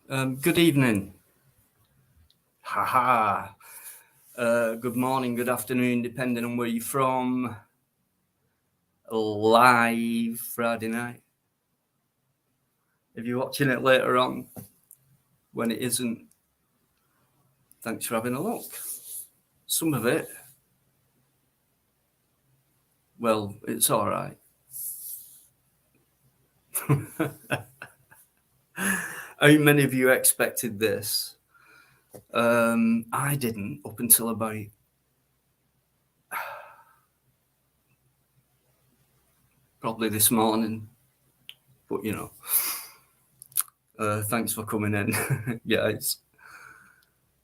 Good evening. Haha. Good morning, good afternoon, depending on where you're from. Live Friday night. If you're watching it later on, when it isn't, thanks for having a look. Some of it, well, it's all right. How many of you expected this? I didn't up until about probably this morning, but thanks for coming in, guys.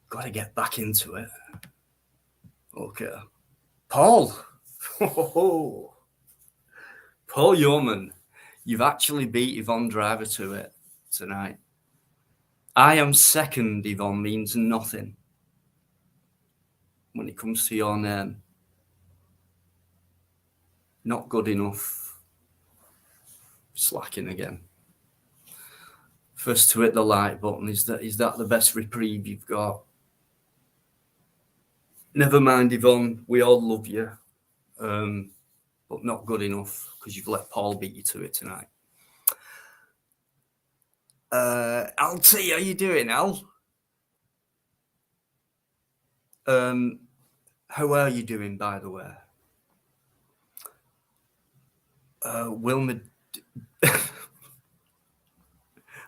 Got to get back into it. Okay, Paul. Paul Yeoman, you've actually beat Yvonne Driver to it tonight. I am second, Yvonne means nothing when it comes to your name. Not good enough. Slacking again. First to hit the like button. Is that the best reprieve you've got? Never mind, Yvonne. We all love you. But not good enough because you've let Paul beat you to it tonight. Al T, how you doing, Al? How are you doing, by the way? Wilma.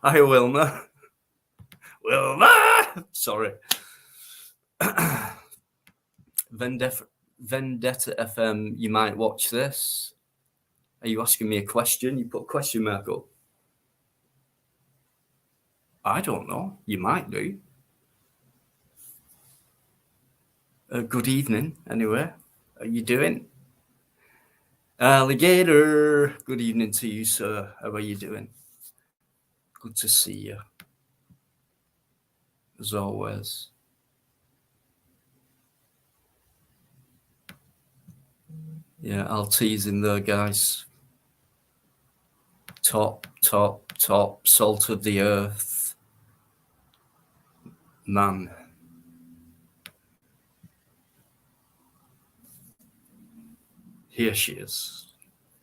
Hi, Wilma. Wilma! Sorry. Vendetta FM, you might watch this. Are you asking me a question? You put a question mark up. I don't know. You might do. Good evening, anyway. How you doing? Alligator. Good evening to you, sir. How are you doing? Good to see you. As always. Yeah, I'll tease in there, guys. Top, salt of the earth. Man. Here she is.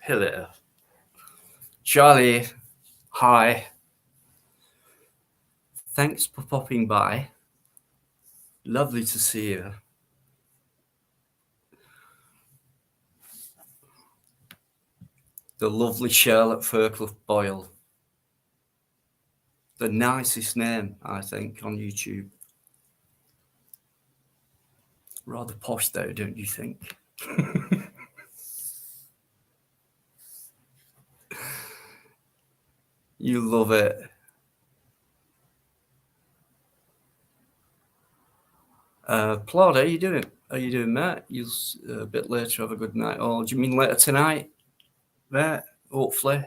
Hello. Charlie, hi. Thanks for popping by. Lovely to see you. The lovely Charlotte Fairclough Boyle. The nicest name, I think, on YouTube. Rather posh, though, don't you think? You love it. Plod, how you doing? How you doing, mate? You'll a bit later have a good night. Or do you mean later tonight? Mate, hopefully.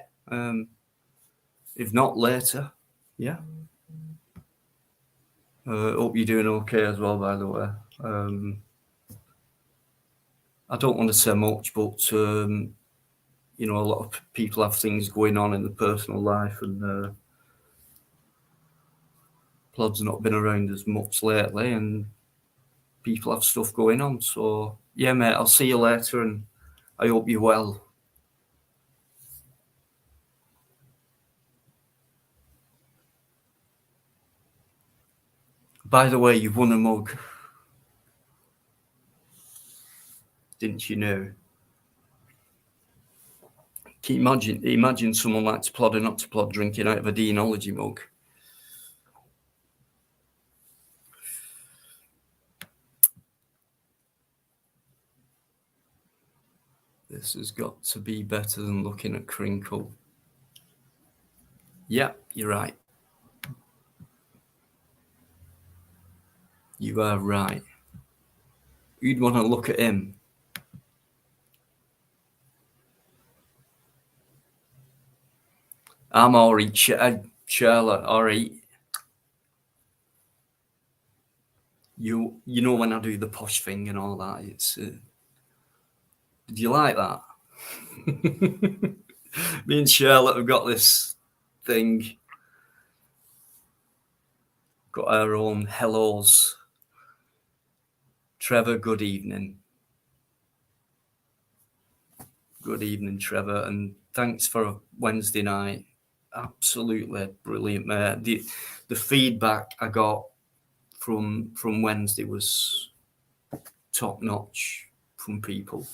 If not later, yeah. Hope you're doing okay as well, by the way. I don't want to say much, but a lot of people have things going on in their personal life, and Plod's not been around as much lately, and people have stuff going on. So, yeah, mate, I'll see you later, and I hope you're well. By the way, you've won a mug. Didn't you know? Can you imagine someone like to Plod or not to Plod drinking out of a deanology mug? This has got to be better than looking at Crinkle. Yeah, you're right. You are right. You'd want to look at him. I'm all right, Charlotte, all right. You know when I do the posh thing and all that, it's... did you like that? Me and Charlotte have got this thing. got our own hellos. Trevor, good evening. Good evening, Trevor, and thanks for Wednesday night. Absolutely brilliant, mate. The feedback I got from Wednesday was top notch from people.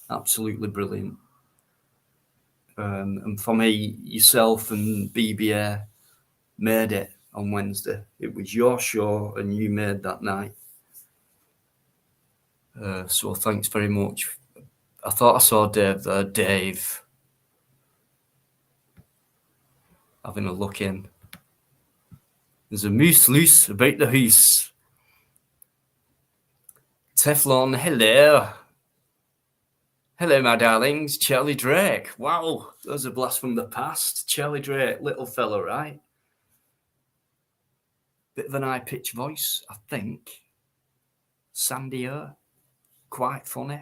Absolutely brilliant. And for me, yourself and BBA made it on Wednesday. It was your show, and you made that night. So thanks very much. I thought I saw Dave there. Dave, having a look in. There's a moose loose about the hoose. Teflon, hello. Hello, my darlings. Charlie Drake. Wow, there's a blast from the past. Charlie Drake, little fella, right? Bit of an high-pitched voice, I think. Sandy Earth. Quite funny.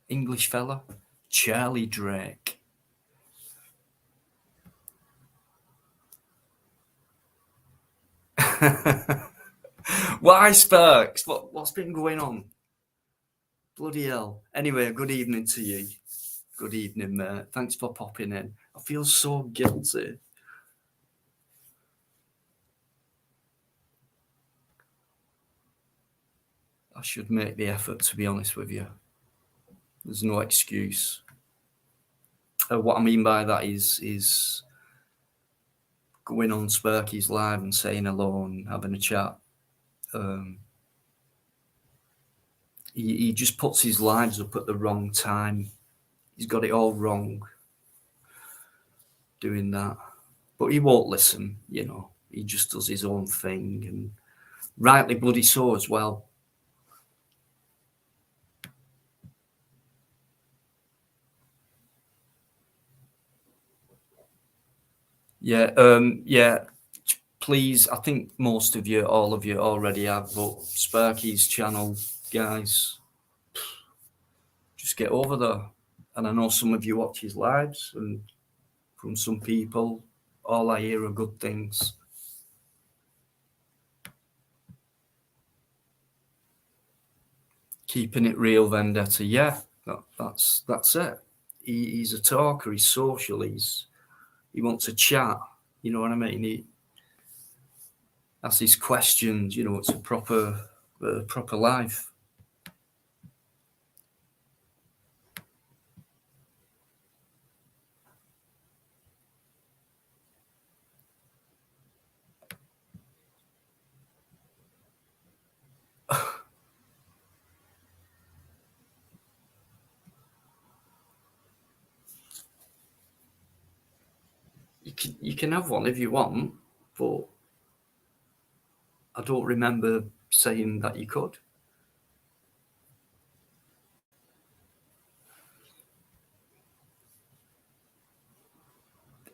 English fella. Charlie Drake. Why, Sparks? What's been going on? Bloody hell. Anyway, good evening to you. Good evening, mate. Thanks for popping in. I feel so guilty. I should make the effort, to be honest with you. There's no excuse. What I mean by that is going on Sparky's live and saying hello and having a chat. He just puts his lives up at the wrong time. He's got it all wrong doing that. But he won't listen, you know. He just does his own thing, and rightly bloody so as well. Yeah. Please, I think most of you, all of you already have, but Sparky's channel, guys, just get over there. And I know some of you watch his lives, and from some people, all I hear are good things. Keeping it real, Vendetta. Yeah, that's it. He's a talker. He's social. He wants to chat. You know what I mean? He asks his questions. You know, it's a proper life. You can have one if you want, but I don't remember saying that you could.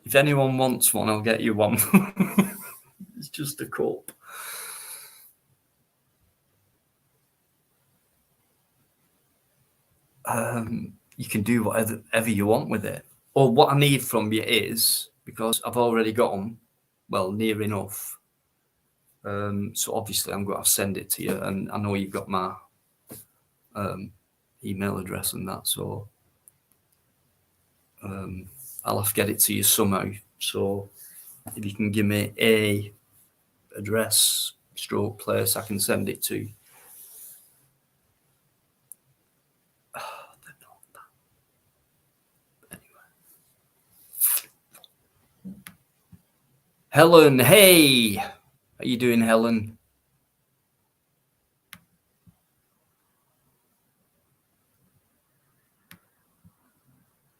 If anyone wants one, I'll get you one. It's just a cup. You can do whatever you want with it. Or what I need from you is, because I've already got them, well, near enough. So obviously I'm going to send it to you, and I know you've got my email address and that, so I'll have to get it to you somehow. So if you can give me a address, stroke place, I can send it to. Helen, hey, how you doing, Helen?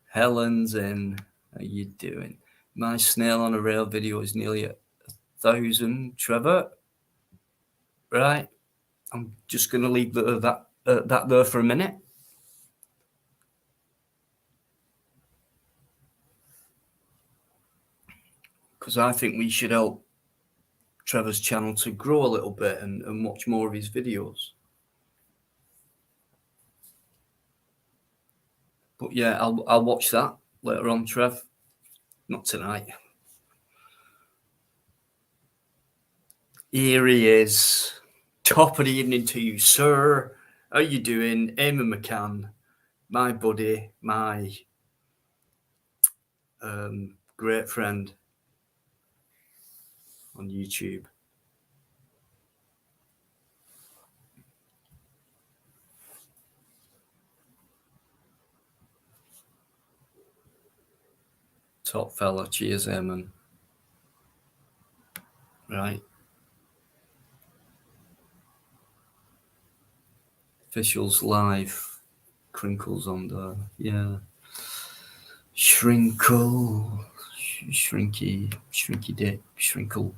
Helen's in. How you doing? My snail on a rail video is nearly 1,000. Trevor, right? I'm just going to leave that there for a minute. Because I think we should help Trevor's channel to grow a little bit and watch more of his videos. But yeah, I'll watch that later on, Trev. Not tonight. Here he is. Top of the evening to you, sir. How you doing? Eamon McCann, my buddy, my great friend on YouTube. Top fella. Cheers, Eamon. Right. Officials live. Crinkles on there. Yeah. Shrinkle. Shrinky dick. Shrinkle.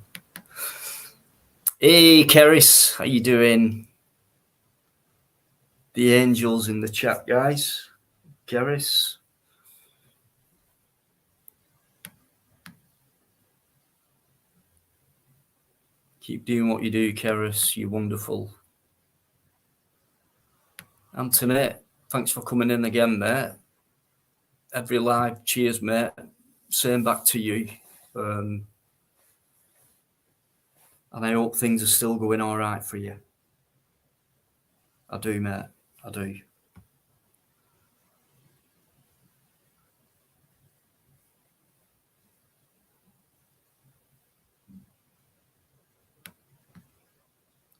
Hey, Keris. How you doing? The angels in the chat, guys. Keris. Keep doing what you do, Keris. You're wonderful. Anthony, thanks for coming in again, mate. Every live, cheers, mate. Same back to you. And I hope things are still going all right for you. I do, mate. I do.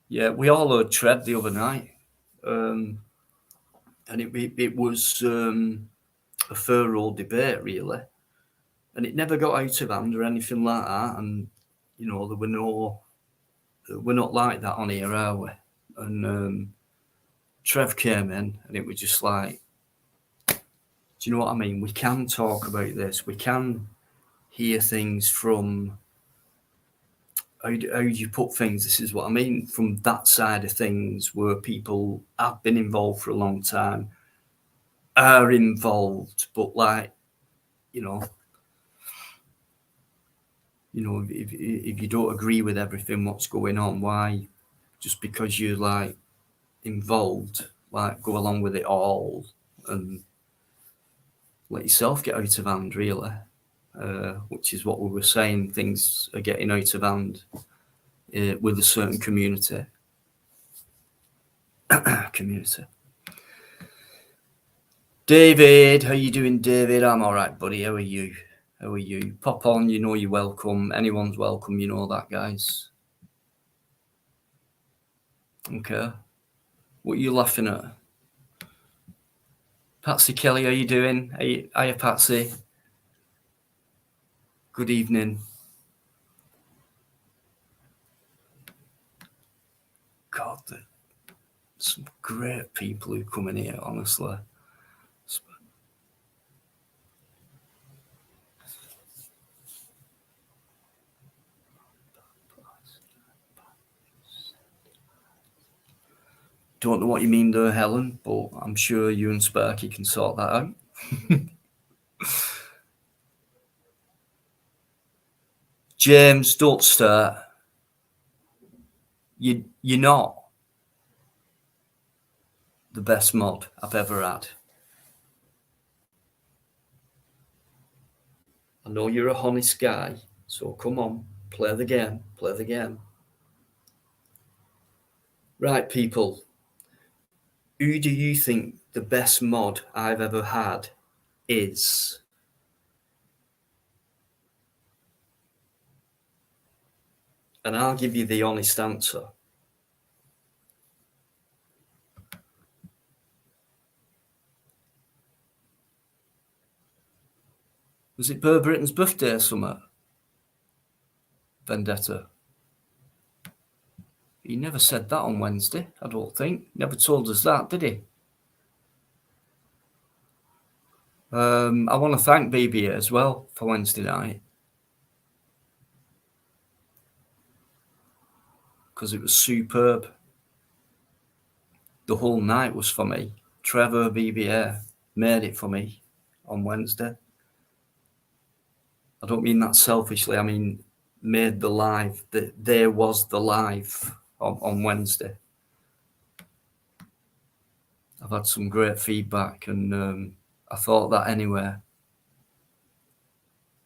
Yeah, we all heard Trev the other night. And it was a thorough debate, really. And it never got out of hand or anything like that. And, you know, we're not like that on here, are we? And Trev came in and it was just like, do you know what I mean? We can talk about this. We can hear things from, how do you put things? This is what I mean, from that side of things where people have been involved for a long time, are involved, but like, you know, if you don't agree with everything what's going on, why, just because you're like involved, like go along with it all and let yourself get out of hand, really. Which is what we were saying, things are getting out of hand with a certain community. David, how you doing, David? I'm all right, buddy. How are you? Pop on, you know you're welcome. Anyone's welcome, you know that, guys. Okay. What are you laughing at? Patsy Kelly, how you doing? Hiya, Patsy. Good evening. God, there's some great people who come in here, honestly. Don't know what you mean there, Helen, but I'm sure you and Sparky can sort that out. James, don't start. You're not the best mod I've ever had. I know you're a honest guy, so come on, play the game. Right, people. Who do you think the best mod I've ever had is? And I'll give you the honest answer. Was it Burr Britain's birthday or something? Vendetta. He never said that on Wednesday, I don't think. Never told us that, did he? I want to thank BB as well for Wednesday night, because it was superb. The whole night was for me. Trevor BBA made it for me on Wednesday. I don't mean that selfishly. I mean, made the live. There was the live on Wednesday. I've had some great feedback, and I thought that anyway.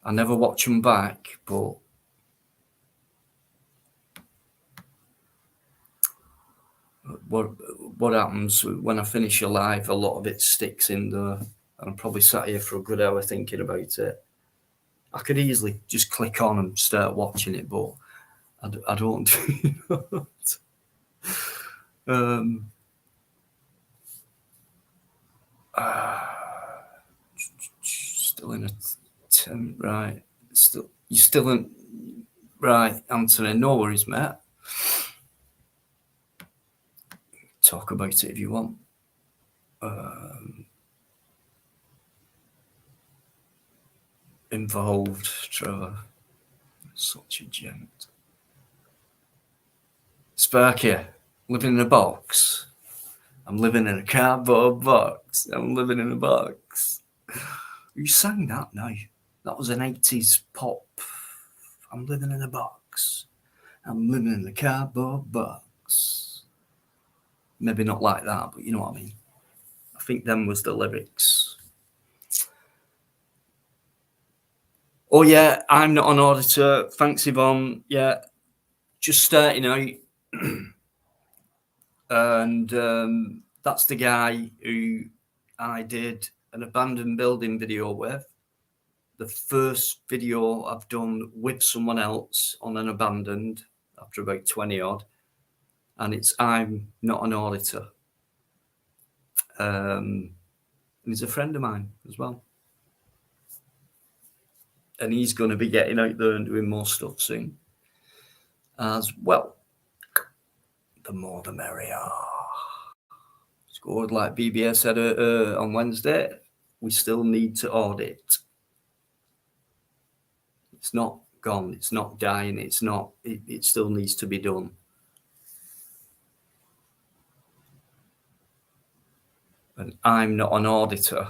I never watch them back, but what happens when I finish a live, a lot of it sticks in there, and I'm probably sat here for a good hour thinking about it. I could easily just click on and start watching it, but I don't do that. Still in a tent, right? You're still in, right, Anthony? No worries, mate. Talk about it if you want. Involved, Trevor. Such a gent. Sparky, living in a box. I'm living in a cardboard box. I'm living in a box. You sang that now. That was an 80s pop. I'm living in a box. I'm living in a cardboard box. Maybe not like that, but you know what I mean. I think them was the lyrics. Oh yeah, I'm not an auditor. Thanks, Yvonne. Yeah, just starting out. And that's the guy who I did an abandoned building video with. The first video I've done with someone else on an abandoned after about 20 odd. And it's I'm not an auditor. And he's a friend of mine as well. And he's going to be getting out there and doing more stuff soon as well. The more the merrier. Scored like BBS said on Wednesday. We still need to audit. It's not gone. It's not dying. It's not. It still needs to be done. And I'm not an auditor.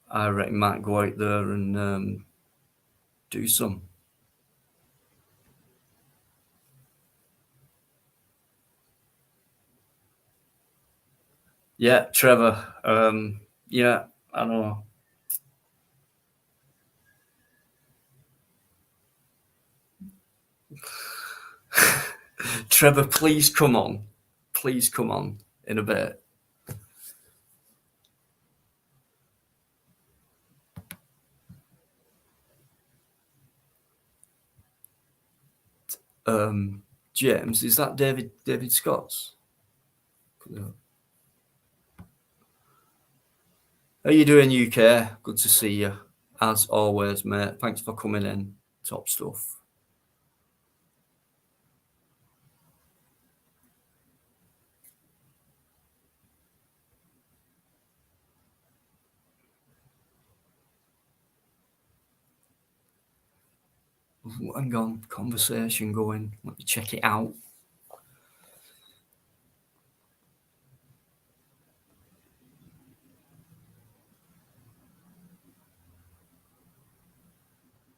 I reckon might go out there and do some. Yeah, Trevor. Yeah, I know. Trevor, please come on. Please come on in a bit. James, is that David Scott's? How you doing, UK? Good to see you, as always, mate. Thanks for coming in. Top stuff. Hang on, conversation going. Let me check it out.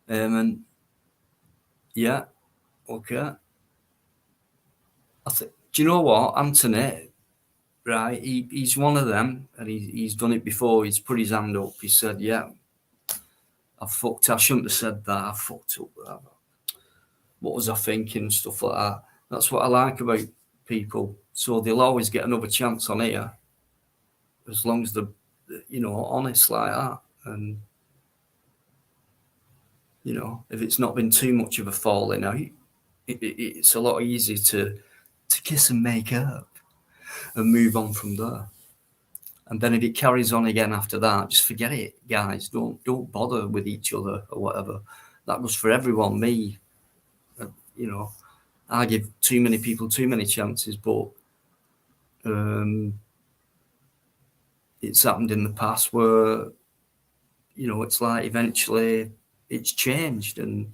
And yeah, okay. Do you know what, Anthony? Right, he's one of them, and he's done it before. He's put his hand up. He said, "Yeah, I fucked. I shouldn't have said that. I fucked up. What was I thinking? Stuff like that." That's what I like about people. So they'll always get another chance on here, as long as they're, honest like that. And if it's not been too much of a falling out, it's a lot easier to kiss and make up and move on from there. And then if it carries on again after that, just forget it, guys. Don't bother with each other or whatever. That goes for everyone. Me, I give too many people too many chances, but it's happened in the past where, it's like eventually it's changed and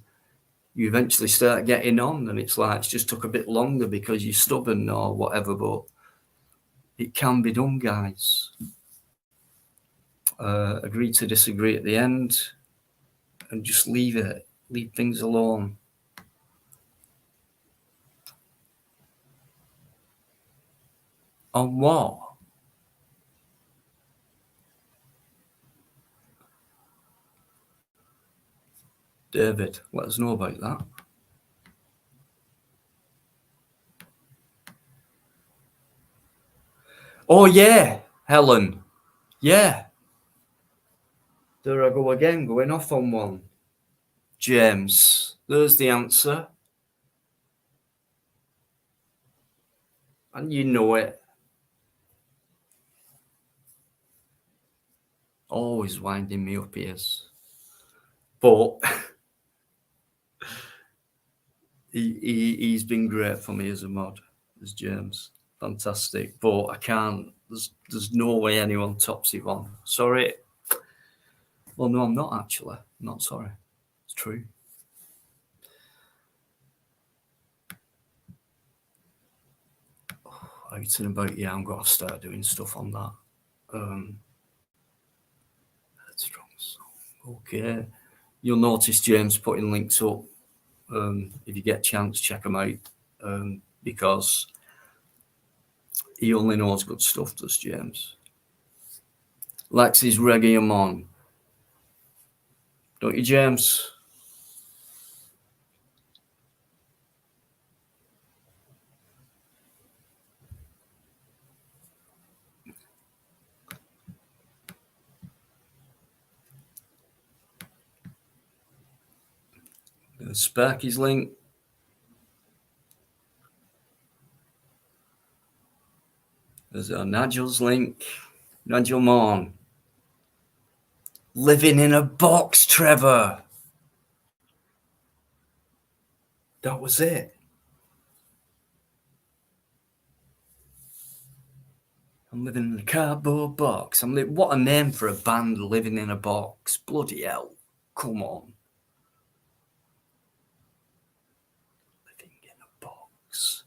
you eventually start getting on, and it's like it's just took a bit longer because you're stubborn or whatever, but it can be done, guys. Agree to disagree at the end and just leave things alone. On what? David, let us know about that. Oh yeah, Helen. Yeah. There I go again, going off on one. James, there's the answer. And you know it. Always winding me up ears. But he's been great for me as a mod, as James. Fantastic. But I can't, there's no way anyone tops it on. Sorry. Well, no, I'm not actually. I'm not sorry. It's true. Out and about, yeah, I'm going to start doing stuff on that. Strong song. Okay. You'll notice James putting links up. If you get a chance, check them out. Because he only knows good stuff, does James. Likes his reggae and mon. Don't you, James? Sparky's link. There's a Nigel's link. Nigel Mon. Living in a box, Trevor. That was it. I'm living in a cardboard box. What a name for a band, living in a box. Bloody hell. Come on. Living in a box.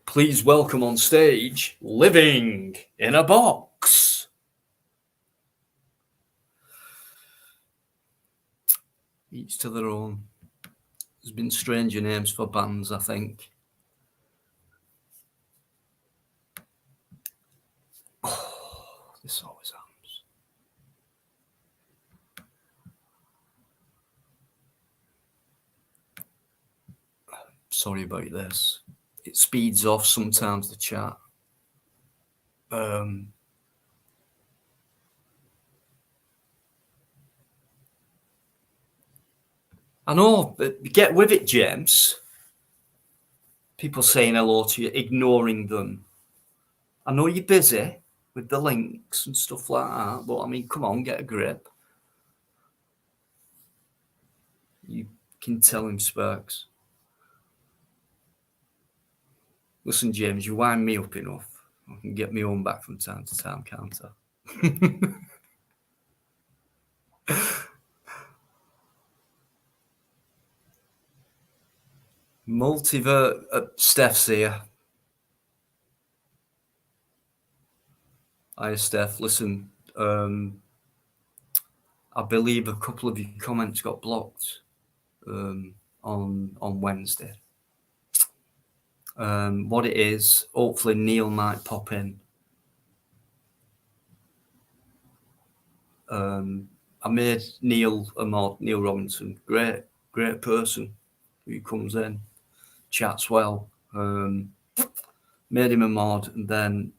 Please welcome on stage, Living in a Box. Each to their own. There's been stranger names for bands, I think. Oh, this always happens. Sorry about this. It speeds off sometimes, the chat. I know, but get with it, James. People saying hello to you, ignoring them. I know you're busy with the links and stuff like that, but I mean, come on, get a grip. You can tell him, Sparks. Listen, James, you wind me up enough. I can get me own back from time to time, can't I? Steph's here. Hi, Steph. Listen, I believe a couple of your comments got blocked on Wednesday. What it is, hopefully Neil might pop in. I made Neil a mod, Neil Robinson, great person who comes in, chats well. Made him a mod, and then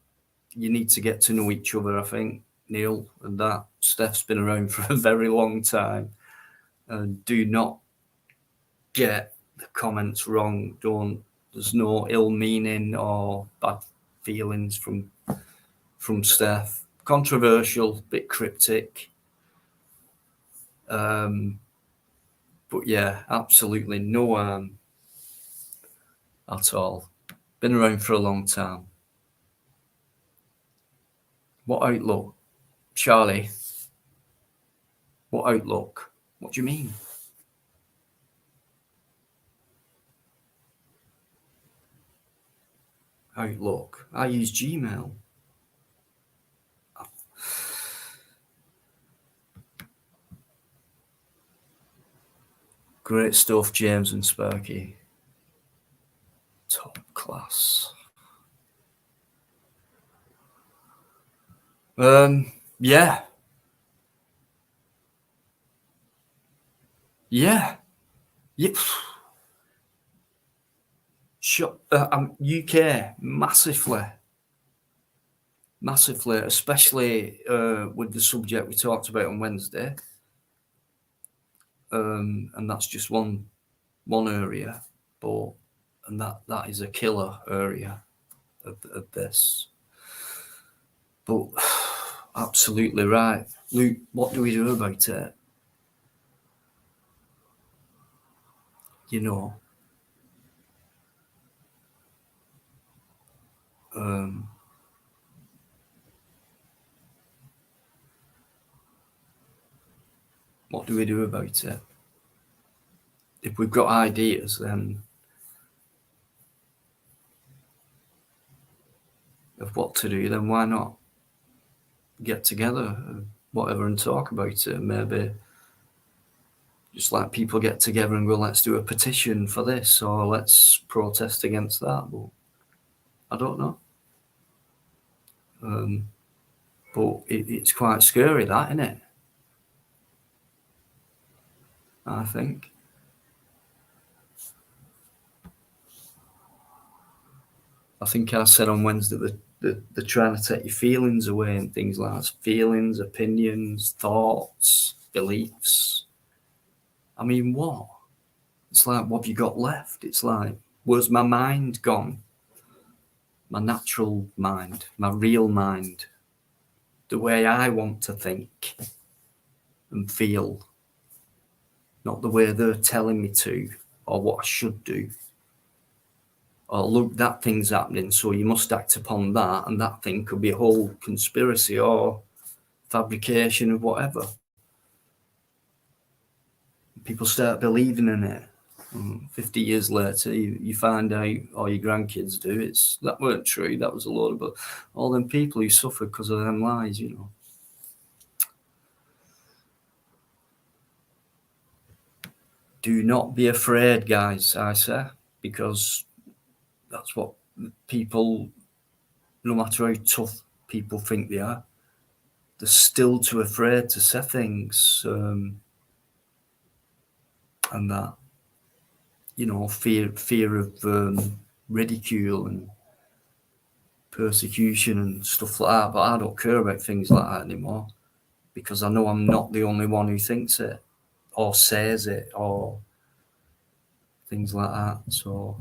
you need to get to know each other, I think, Neil, and that. Steph's been around for a very long time. And do not get the comments wrong. There's no ill meaning or bad feelings from Steph. Controversial, bit cryptic. But yeah, absolutely no at all. Been around for a long time. What outlook? Charlie, what outlook? What do you mean? Outlook. I use Gmail. Great stuff, James and Sparky. Top class. Yeah. Yeah. Yep. I'm UK massively. massively, especially with the subject we talked about on Wednesday. And that's just one area, but and that is a killer area of this. But absolutely right, Luke. What do we do about it? You know, what do we do about it? If we've got ideas, then of what to do, then why not get together, whatever, and talk about it? Maybe just like people get together and go, let's do a petition for this, or let's protest against that. But I don't know. But it's quite scary, that, isn't it? I think. I think I said on Wednesday that they're trying to take your feelings away and things like that. Feelings, opinions, thoughts, beliefs. I mean, what? It's like, what have you got left? It's like, where's my mind gone? My natural mind, my real mind, the way I want to think and feel, not the way they're telling me to or what I should do. Or look, that thing's happening, so you must act upon that, and that thing could be a whole conspiracy or fabrication of whatever. People start believing in it. 50 years later, you find out, or your grandkids do, that weren't true, that was a load of, but all them people who suffered because of them lies, you know. Do not be afraid, guys, I say, because that's what people, no matter how tough people think they are, they're still too afraid to say things, and that, you know, fear of ridicule and persecution and stuff like that. But I don't care about things like that anymore, because I know I'm not the only one who thinks it or says it or things like that. So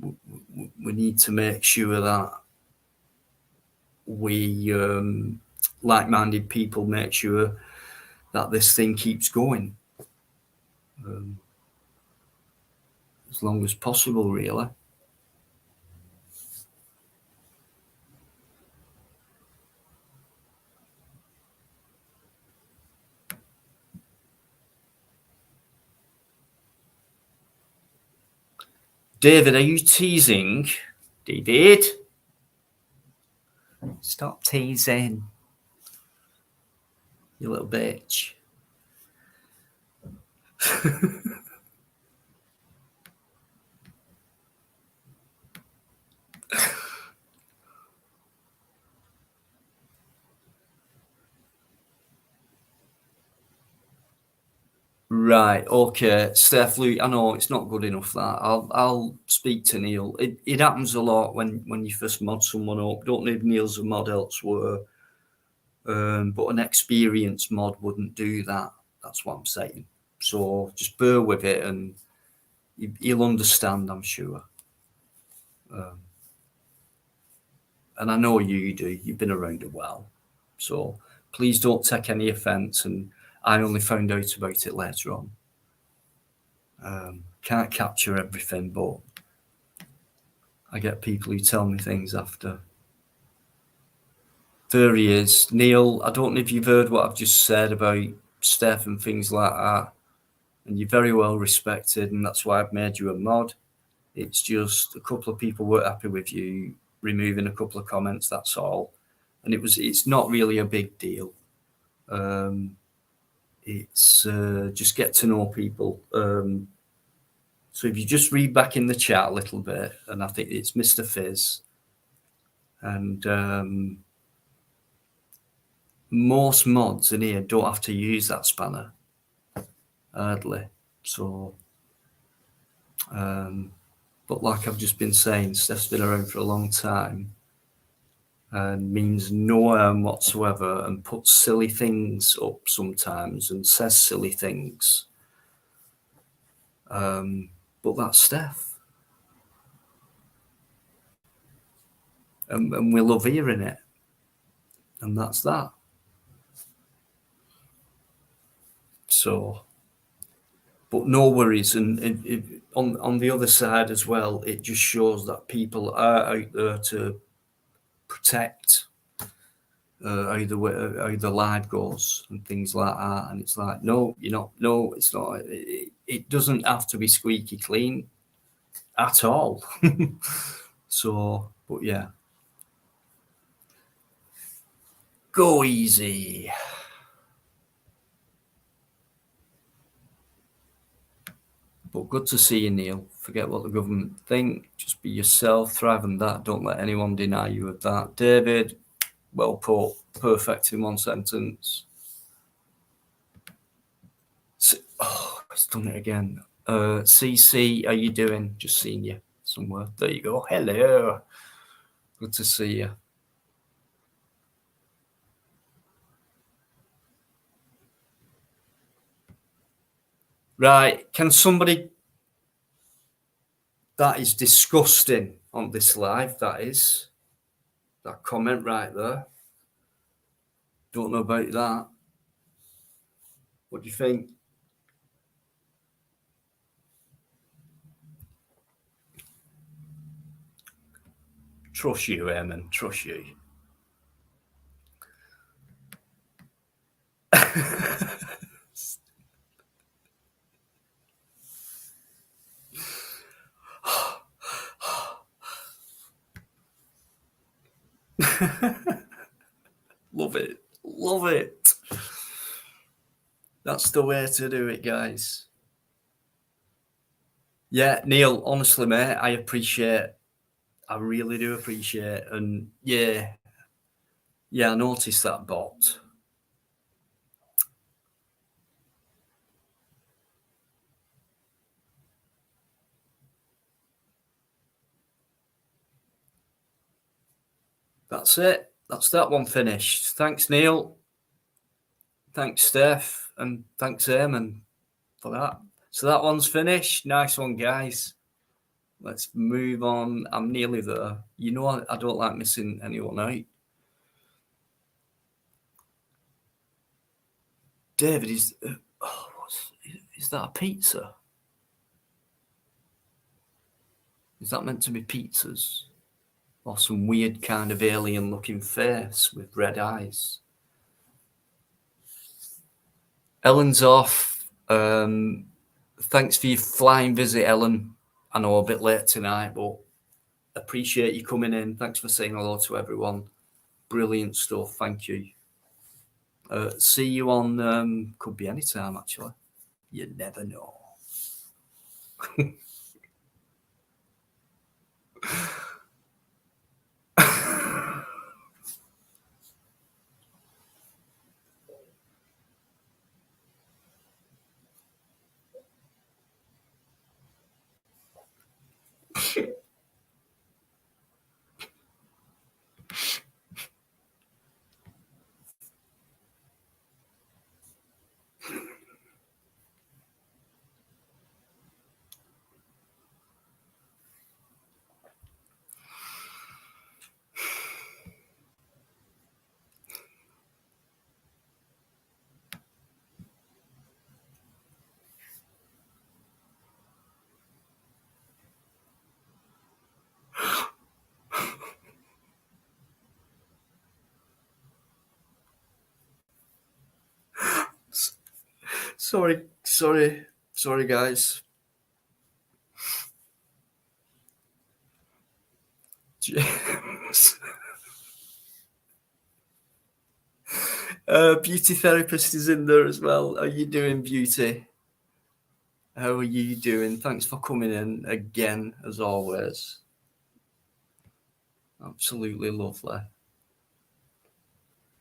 we need to make sure that we, like-minded people, make sure that this thing keeps going as long as possible, really. David, are you teasing? David? Stop teasing, you little bitch. Right, okay, Steph, Luke, I know it's not good enough that. I'll speak to Neil. It happens a lot when you first mod someone up. Don't need Neil as a mod elsewhere. But an experienced mod wouldn't do that. That's what I'm saying. So just bear with it, and he'll understand, I'm sure. And I know you do. You've been around a while. So please don't take any offence. And I only found out about it later on. Can't capture everything, but I get people who tell me things after. There he is. Neil, I don't know if you've heard what I've just said about Steph and things like that. And you're very well respected, and that's why I've made you a mod. It's just a couple of people weren't happy with you removing a couple of comments, that's all. And it's not really a big deal. It's just get to know people. So if you just read back in the chat a little bit, and I think it's Mr. Fizz, and most mods in here don't have to use that spanner, hardly. So, but like I've just been saying, Steph's been around for a long time. and means no harm whatsoever, and puts silly things up sometimes and says silly things. But that's Steph. And we love hearing it. And that's that. So, but no worries. And on the other side as well, it just shows that people are out there to protect how the live goes and things like that. And it's like, no, you're not. No, it's not. It doesn't have to be squeaky clean at all. So, but yeah, go easy. But good to see you, Neil. Forget what the government think. Just be yourself. Thrive on that. Don't let anyone deny you of that. David, well put. Perfect in one sentence. Oh, it's done it again. CC, how you doing? Just seen you somewhere. There you go. Hello. Good to see you. Right. Can somebody... That is disgusting on this live. That is. That comment right there. Don't know about that. What do you think? Trust you, Eamon. Trust you. Love it. Love it. That's the way to do it, guys. Yeah, Neil, honestly, mate, I really do appreciate. And yeah, I noticed that bot. That's it. That's that one finished. Thanks, Neil. Thanks, Steph. And thanks, Eamon, for that. So that one's finished. Nice one, guys. Let's move on. I'm nearly there. You know, I don't like missing anyone out. David, is that a pizza? Is that meant to be pizzas? Or some weird kind of alien looking face with red eyes? Ellen's off. Thanks for your flying visit, Ellen. I know a bit late tonight, but appreciate you coming in. Thanks for saying hello to everyone. Brilliant stuff. Thank you. See you on, could be any time actually. You never know. Sorry, guys. James. Beauty therapist is in there as well. How are you doing, Beauty? How are you doing? Thanks for coming in again, as always. Absolutely lovely.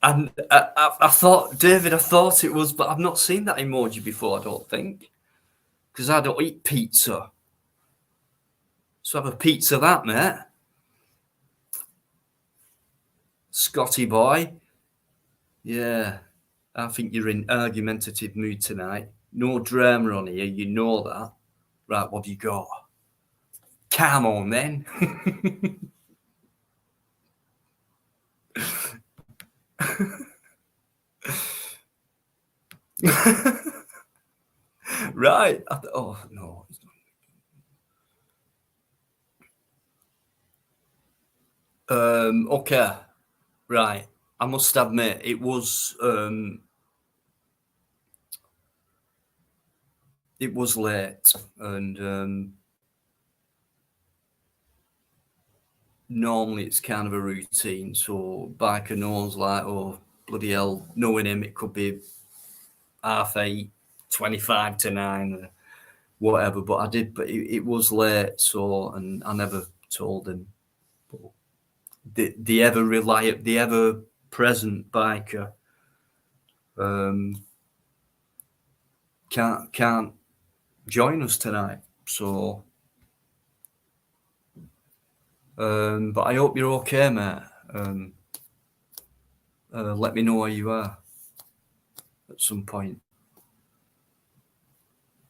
And I thought, David, I thought it was, but I've not seen that emoji before, I don't think. Because I don't eat pizza. So have a pizza that, mate. Scotty boy. Yeah, I think you're in argumentative mood tonight. No drama on here, you know that. Right, what have you got? Come on, then. Right. Oh, no. Okay. Right. I must admit, it was late, and normally it's kind of a routine. So biker knows, like, oh bloody hell, knowing him, it could be 8:30, 25 to 9, whatever. But I did, but it was late, so, and I never told him. But the ever present biker can't join us tonight. So, but I hope you're okay, mate. Let me know where you are at some point.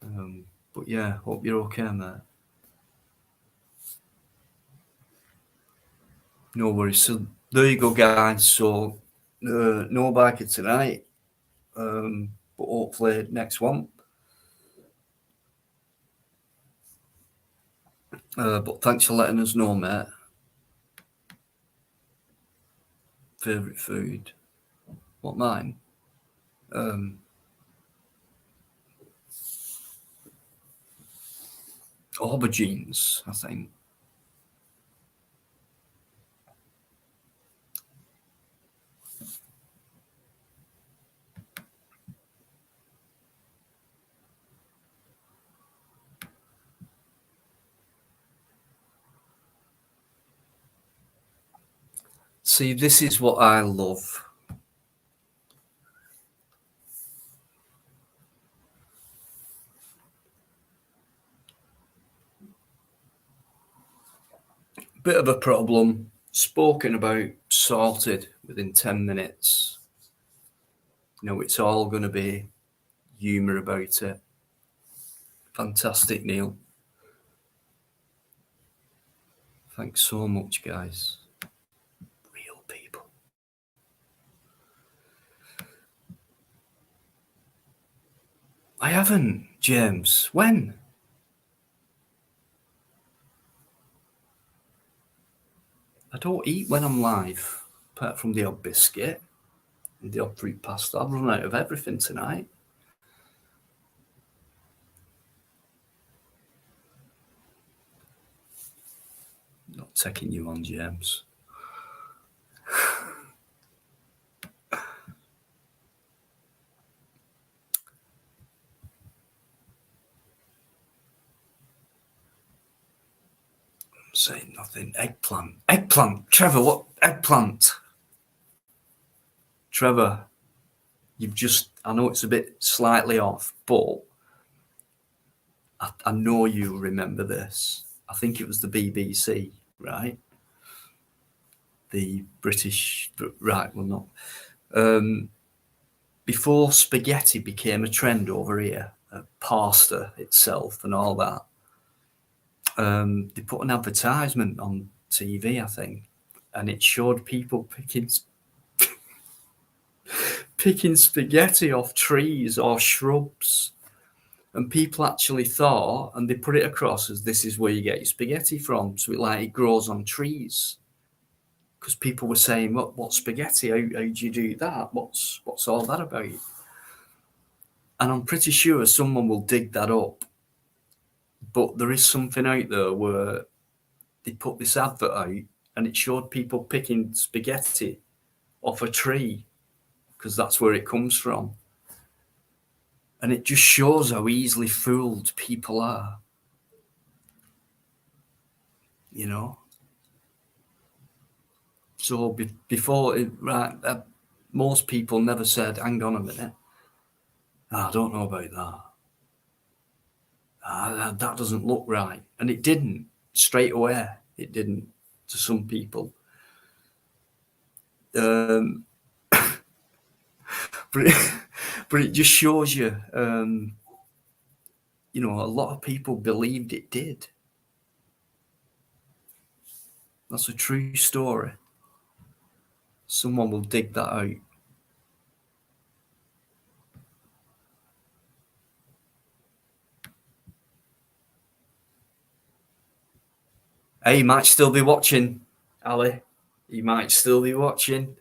But yeah, hope you're okay, mate. No worries. So there you go, guys. So no biker tonight, but hopefully next one. But thanks for letting us know, mate. Favorite food? What, mine? Aubergines, I think. See, this is what I love. Bit of a problem. Spoken about, sorted within 10 minutes. You know, it's all going to be humour about it. Fantastic, Neil. Thanks so much, guys. Real people. I haven't, James. When? I don't eat when I'm live, apart from the odd biscuit and the odd fruit pasta. I've run out of everything tonight. Not taking you on, James. Saying nothing. Eggplant. Trevor, what? Eggplant. Trevor, you've just, I know it's a bit slightly off, but I know you remember this. I think it was the BBC, right? The British, right, well, not. Before spaghetti became a trend over here, pasta itself and all that, they put an advertisement on TV, I think, and it showed people picking spaghetti off trees or shrubs, and people actually thought, and they put it across as this is where you get your spaghetti from. So it grows on trees, because people were saying, "What spaghetti? How do you do that? What's all that about?" And I'm pretty sure someone will dig that up. But there is something out there where they put this advert out, and it showed people picking spaghetti off a tree, because that's where it comes from. And it just shows how easily fooled people are, you know. So before, right, most people never said, "Hang on a minute, I don't know about that. That doesn't look right." And it didn't straight away. It didn't to some people. but it just shows you, you know, a lot of people believed it did. That's a true story. Someone will dig that out. Hey, you might still be watching, Ali. You might still be watching.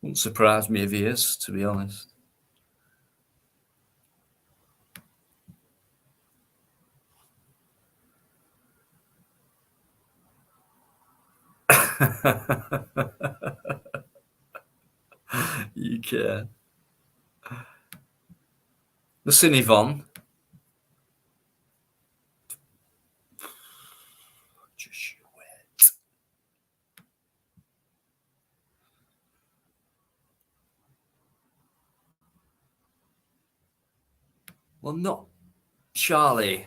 Wouldn't surprise me if he is, to be honest. You can. Listen, Yvonne. Just you wait. Well, not Charlie.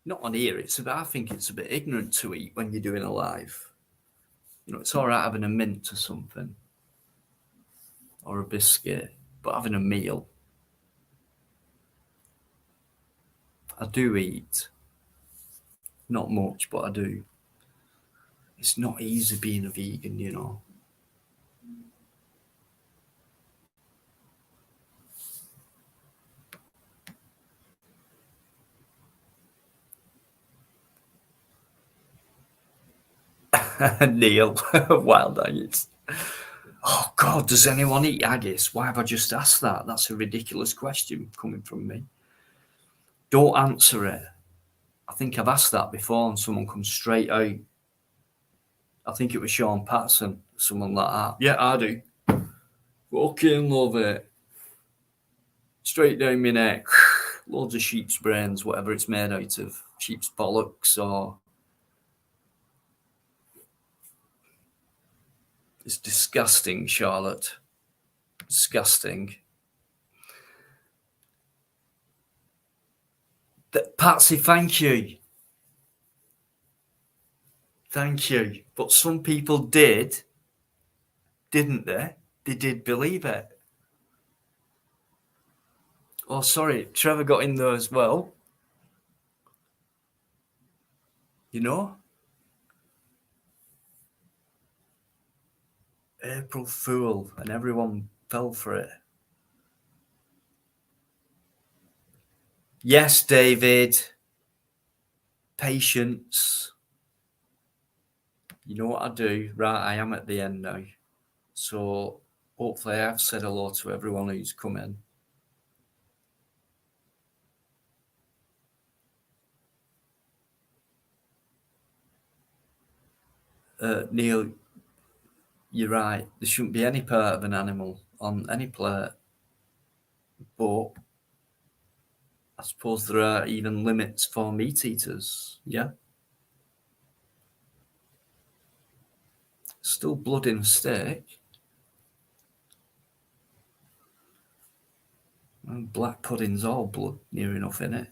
Not on here. I think it's a bit ignorant to eat when you're doing a live. You know, it's all right having a mint or something, or a biscuit, but having a meal. I do eat. Not much, but I do. It's not easy being a vegan, you know. Neil, wild haggis. Oh God, does anyone eat haggis? Why have I just asked that? That's a ridiculous question coming from me. Don't answer it. I think I've asked that before and someone comes straight out. I think it was Sean Patterson, someone like that. Yeah, I do. Fucking love it. Straight down my neck. Loads of sheep's brains, whatever it's made out of. Sheep's bollocks or... It's disgusting, Charlotte. Disgusting. Patsy, thank you. Thank you. But some people didn't they? They did believe it. Oh, sorry. Trevor got in there as well. You know? April Fool. And everyone fell for it. Yes, David. Patience. You know what I do? Right, I am at the end now. So hopefully I've said hello to everyone who's come in. Neil, you're right. There shouldn't be any part of an animal on any plate. But I suppose there are even limits for meat eaters. Yeah. Still blood in a steak. And black pudding's all blood near enough in it.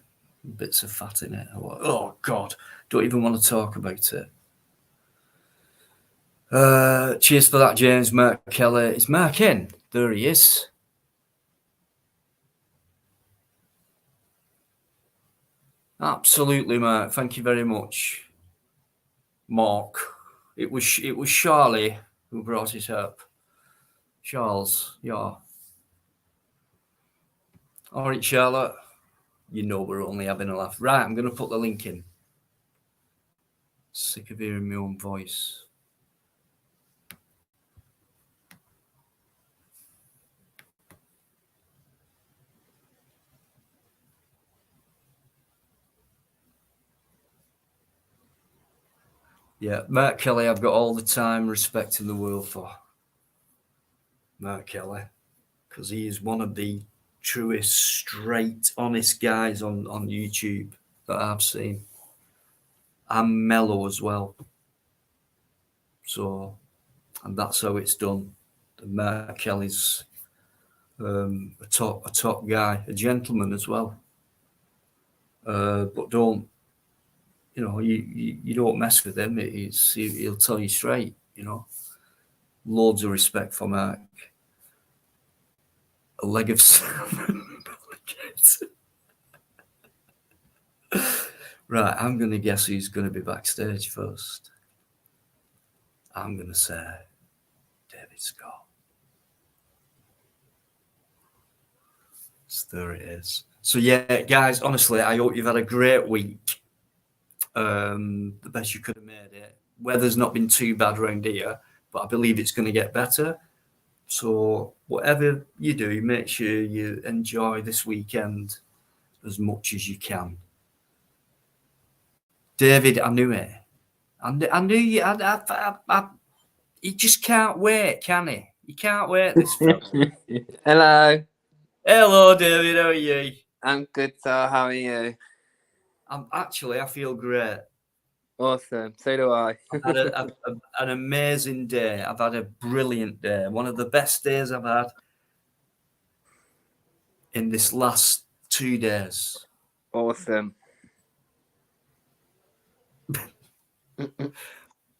Bits of fat in it. Oh, God. Don't even want to talk about it. Cheers for that, James. Mark Kelly. Is Mark in? There he is. Absolutely, Mark. Thank you very much, Mark. It was Charlie who brought it up. Charles, yeah. All right, Charlotte. You know we're only having a laugh. Right, I'm going to put the link in. Sick of hearing my own voice. Yeah, Mark Kelly, I've got all the time, respect in the world for Mark Kelly, because he is one of the truest, straight, honest guys on YouTube that I've seen. I'm mellow as well. So, and that's how it's done. Mark Kelly's a top guy, a gentleman as well. but don't, you don't mess with him. He'll tell you straight. Loads of respect for Mark. A leg of salmon. Right, I'm going to guess who's going to be backstage first. I'm going to say David Scott. So there it is. So yeah, guys, honestly, I hope you've had a great week. The best you could have made it. Weather's not been too bad around here, but I believe it's going to get better. So whatever you do, make sure you enjoy this weekend as much as you can. David, I knew it. I knew you. He just can't wait, can he? He can't wait, this film. Hello. Hello, David. How are you? I'm good, sir. How are you? I feel great. Awesome. So do I. I've had an amazing day. I've had a brilliant day. One of the best days I've had in this last 2 days. Awesome.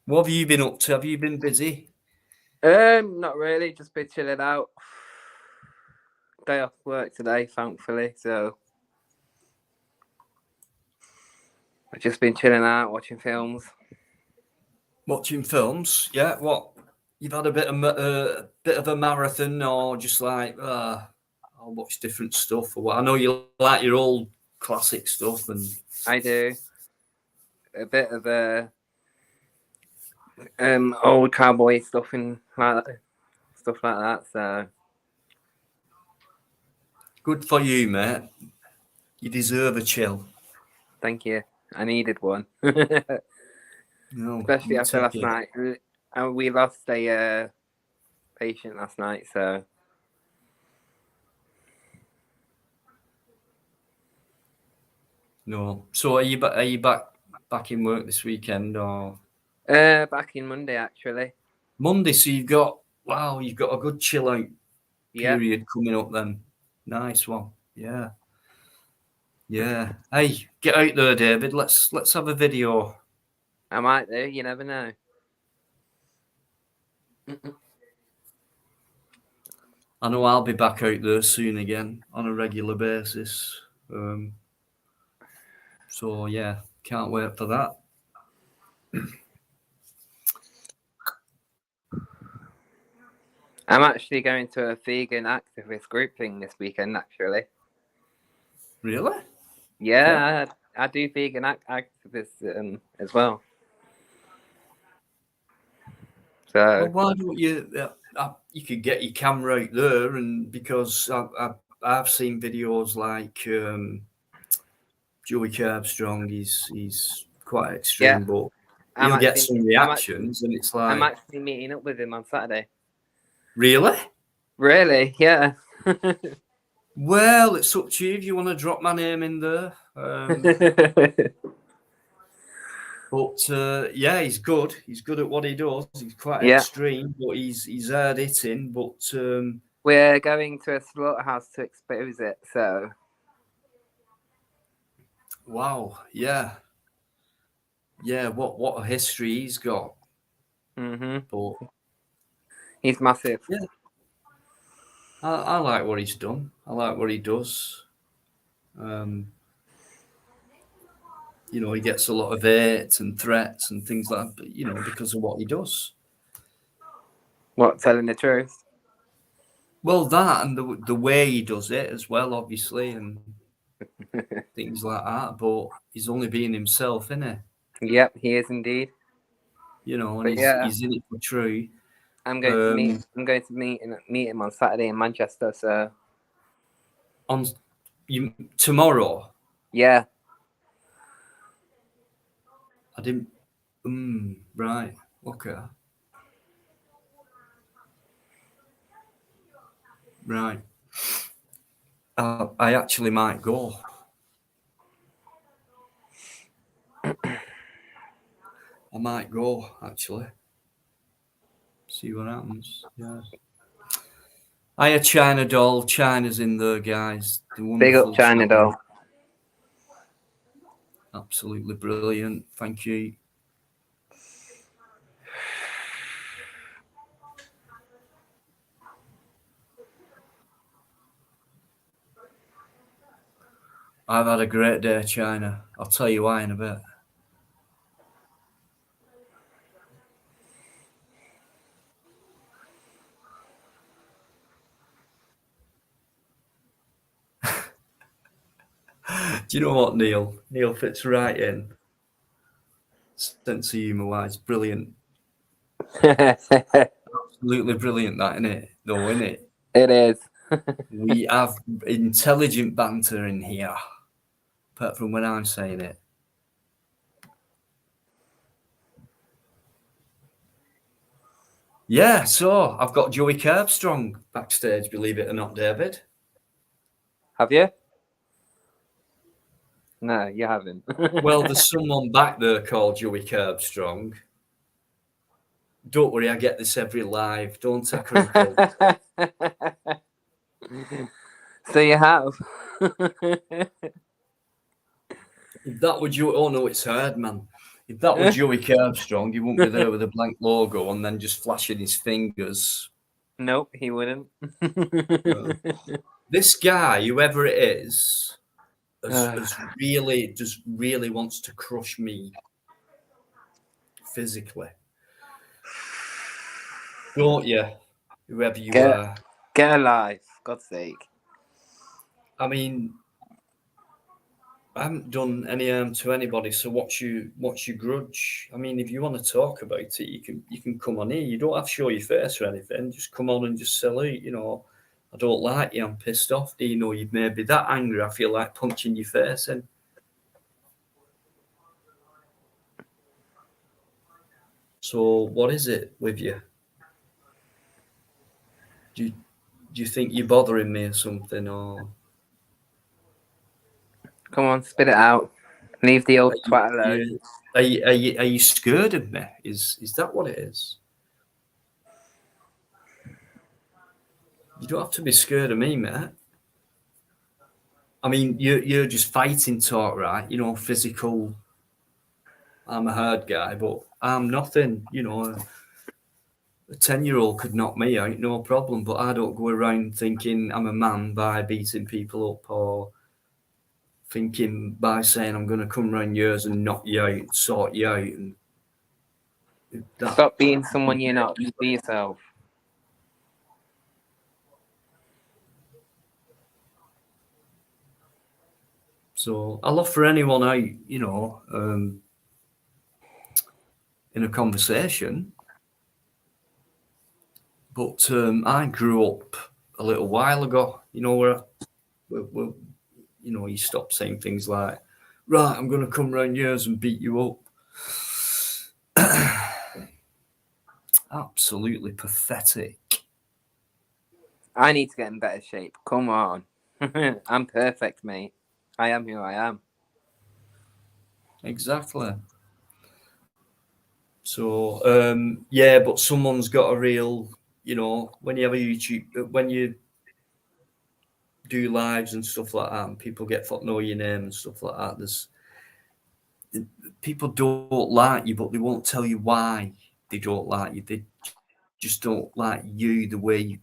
What have you been up to? Have you been busy? Not really. Just been chilling out. Day off work today, thankfully. So I've just been chilling out, watching films. Watching films? Yeah. What? You've had a bit of a marathon, or just like I'll watch different stuff. Or what? I know you like your old classic stuff, and I do a bit of old cowboy stuff and stuff like that. So good for you, mate. You deserve a chill. thank you. I needed one. No, Especially after last night. We lost a patient last night, so. No. So are you back in work this weekend, or? Back in Monday, actually. Monday. So you've got a good chill out period coming up then. Nice one. Yeah. Yeah. Hey, get out there, David. Let's have a video. I might do. You never know. I know I'll be back out there soon again on a regular basis. So yeah, can't wait for that. I'm actually going to a vegan activist group thing this weekend, actually. Really? Yeah, I do vegan activism as well. So Well, why don't you? You could get your camera out there, and because I've seen videos like Joey Carbstrong. He's quite extreme, but he'll get some reactions, and it's like I'm actually meeting up with him on Saturday. Really? Really? Yeah. Well, it's up to you if you want to drop my name in there. But yeah, he's good. He's good at what he does. He's quite extreme, but he's hard hitting. But we're going to a slaughterhouse to expose it. So. Wow. Yeah. Yeah. What a history he's got. But he's massive. Yeah. I like what he's done. I like what he does. He gets a lot of hate and threats and things like that, because of what he does. What, telling the truth? Well, that and the way he does it as well, obviously, and things like that. But he's only being himself, isn't he? Yep, he is indeed. And he's in it for true. I'm going to meet him on Saturday in Manchester. So. Tomorrow? Yeah. I didn't. Right. Okay. Right. I actually might go. I might go, actually. See what happens. Yeah. Hiya, China Doll. China's in there, guys. Big up China Doll. Absolutely brilliant. Thank you. I've had a great day, China. I'll tell you why in a bit. Do you know what, Neil? Neil fits right in. Sense of humour wise, brilliant. Absolutely brilliant, that, innit? Though, innit? It is. We have intelligent banter in here, apart from when I'm saying it. Yeah, so I've got Joey Curbstrong backstage, believe it or not, David. Have you? No, you haven't. Well, there's someone back there called Joey Curbstrong. Don't worry, I get this every live. Don't take crinkle. So you have. If that were Joey, oh no, it's hard, man. If that were Joey Curbstrong, he wouldn't be there with a blank logo and then just flashing his fingers. Nope, he wouldn't. This guy, whoever it is, really wants to crush me physically. Don't you? Whoever you are. Get alive, God's sake. I mean, I haven't done any harm to anybody, so what's your grudge? I mean, if you want to talk about it, you can come on here. You don't have to show your face or anything. Just come on and just salute. You know, I don't like you. I'm pissed off. Do you know you've made me that angry? I feel like punching your face in. So what is it with you? Do you think you're bothering me or something? Or Come on, spit it out. Leave the old twat alone. Are you scared of me? Is that what it is? You don't have to be scared of me, mate. I mean, you're just fighting talk, right? You know, physical. I'm a hard guy, but I'm nothing. You know, a 10-year-old could knock me out, no problem. But I don't go around thinking I'm a man by beating people up or thinking by saying I'm going to come around yours and knock you out, sort you out. And stop being someone you're not. Just be yourself. So I'll offer anyone out, you know, in a conversation. But I grew up a little while ago, you know, where you know, you stop saying things like, right, I'm going to come round yours and beat you up. Absolutely pathetic. I need to get in better shape. Come on. I'm perfect, mate. I am who I am. Exactly. So, yeah, but someone's got a real, you know, when you have a YouTube, when you do lives and stuff like that, and people get to know your name and stuff like that, there's people don't like you, but they won't tell you why they don't like you. They just don't like you the way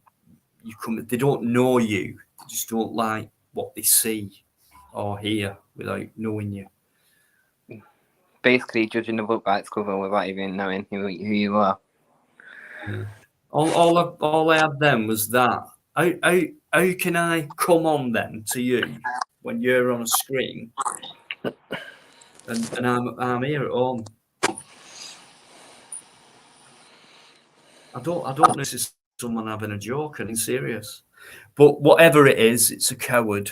you come. They don't know you. They just don't like what they see or hear without knowing you. Basically, judging the book by its cover without even knowing who you are. Yeah. All I had then was that. How can I come on then to you when you're on a screen and I'm here at home? I don't know if this is someone having a joke and it's serious. But whatever it is, it's a coward.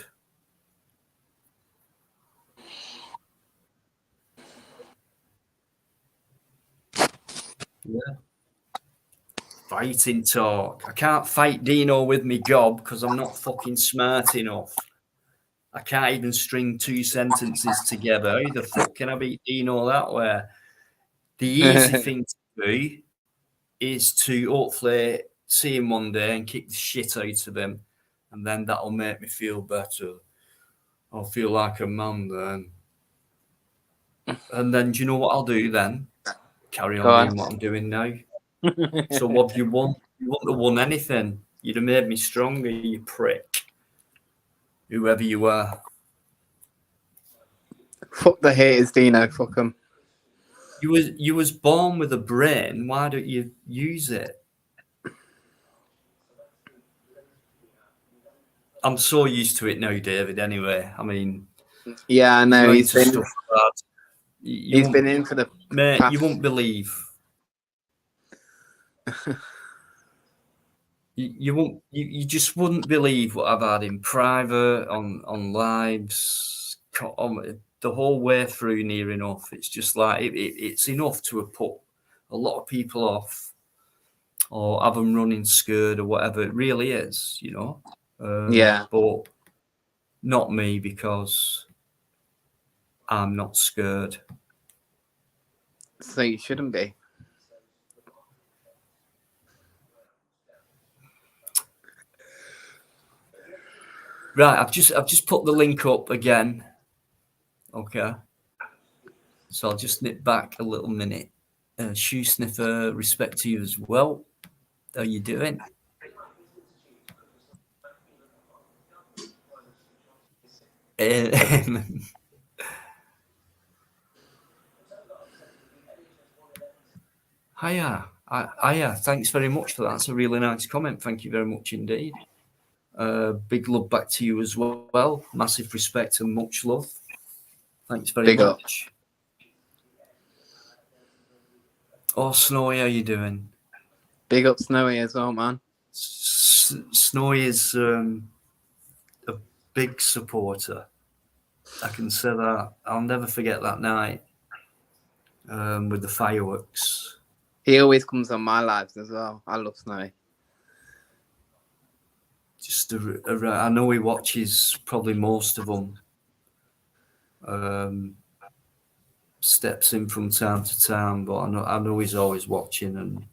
Yeah. Fighting talk. I can't fight Dino with me gob because I'm not fucking smart enough. I can't even string two sentences together. How the fuck can I beat Dino that way? The easy thing to do is to hopefully see him one day and kick the shit out of him, and then that'll make me feel better. I'll feel like a man then. And then, do you know what I'll do then? Carry Go on on. doing what I'm doing now. So what have you won? You wouldn't have won anything. You'd have made me stronger, you prick. Whoever you are. Fuck the haters, Dino. Fuck them. You was born with a brain. Why don't you use it? I'm so used to it now, David. Anyway, I mean, Yeah, I know. he's been in for the mate. past. You won't believe. You won't. You just wouldn't believe what I've had in private, on lives, the whole way through. Near enough. It's just like it's enough to have put a lot of people off, or have them running scared or whatever. It really is, you know. Yeah. But not me, because I'm not scared. So you shouldn't be. Right, I've just put the link up again. Okay. So I'll just nip back a little minute. Shoe Sniffer, respect to you as well. How you doing? Hiya. Thanks very much for that. That's a really nice comment. Thank you very much indeed. Big love back to you as well. Massive respect and much love. Thanks very Big up. much. Oh, Snowy, how you doing? Big up Snowy as well, man. Snowy is a big supporter. I can say that. I'll never forget that night with the fireworks. He always comes on my lives as well. I love Snowy. Just I know he watches probably most of them. Steps in from time to time, but I know he's always watching, and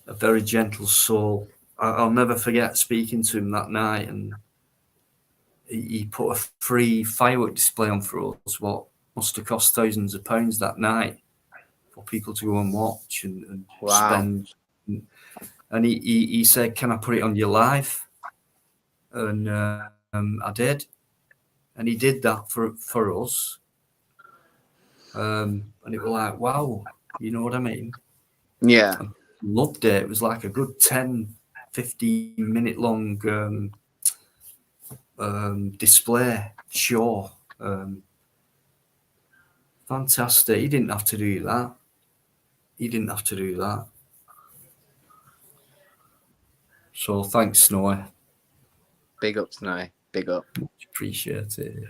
a very gentle soul. I'll never forget speaking to him that night, and he put a free firework display on for us, what must have cost thousands of pounds that night, for people to go and watch and spend. And he said, "Can I put it on your live?" And I did, and he did that for us. And it was like, wow, you know what I mean? Yeah. I loved it. It was like a good 10, 15 minute long display show. Fantastic. He didn't have to do that. So thanks, Snowy. Big up, Snowy. Big up. Much appreciated.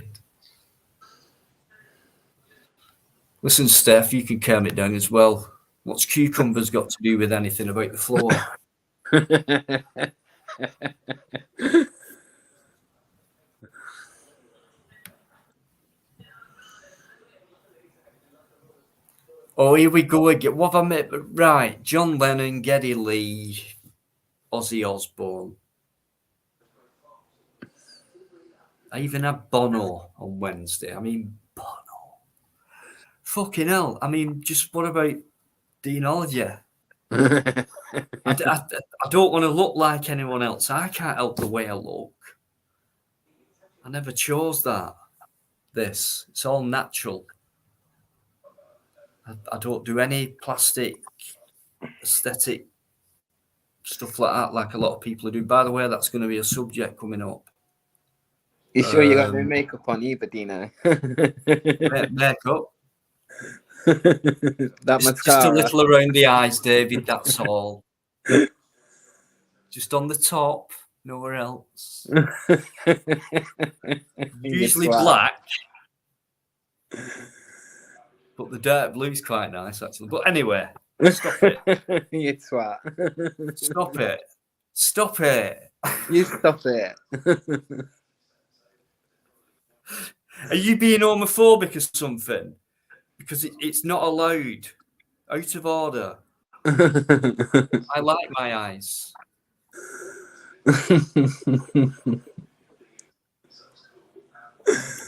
Listen, Steph, you can calm it down as well. What's cucumbers got to do with anything about the floor? Oh, here we go again. What have I met? Right, John Lennon, Geddy Lee, Ozzy Osbourne. I even had Bono on Wednesday. I mean, Bono. Fucking hell. I mean, just what about Deanology? I don't want to look like anyone else. I can't help the way I look. I never chose that. It's all natural. I don't do any plastic, aesthetic stuff like that, like a lot of people do. By the way, that's going to be a subject coming up. You sure you got no makeup on either, Dino? Makeup. That Just a little around the eyes, David, that's all. Just on the top, nowhere else. Usually black. But the dark blue's quite nice, actually. But anyway, stop it. You twat. Stop it. Stop it. You stop it. Are you being homophobic or something? Because it's not allowed. Out of order. I like my eyes.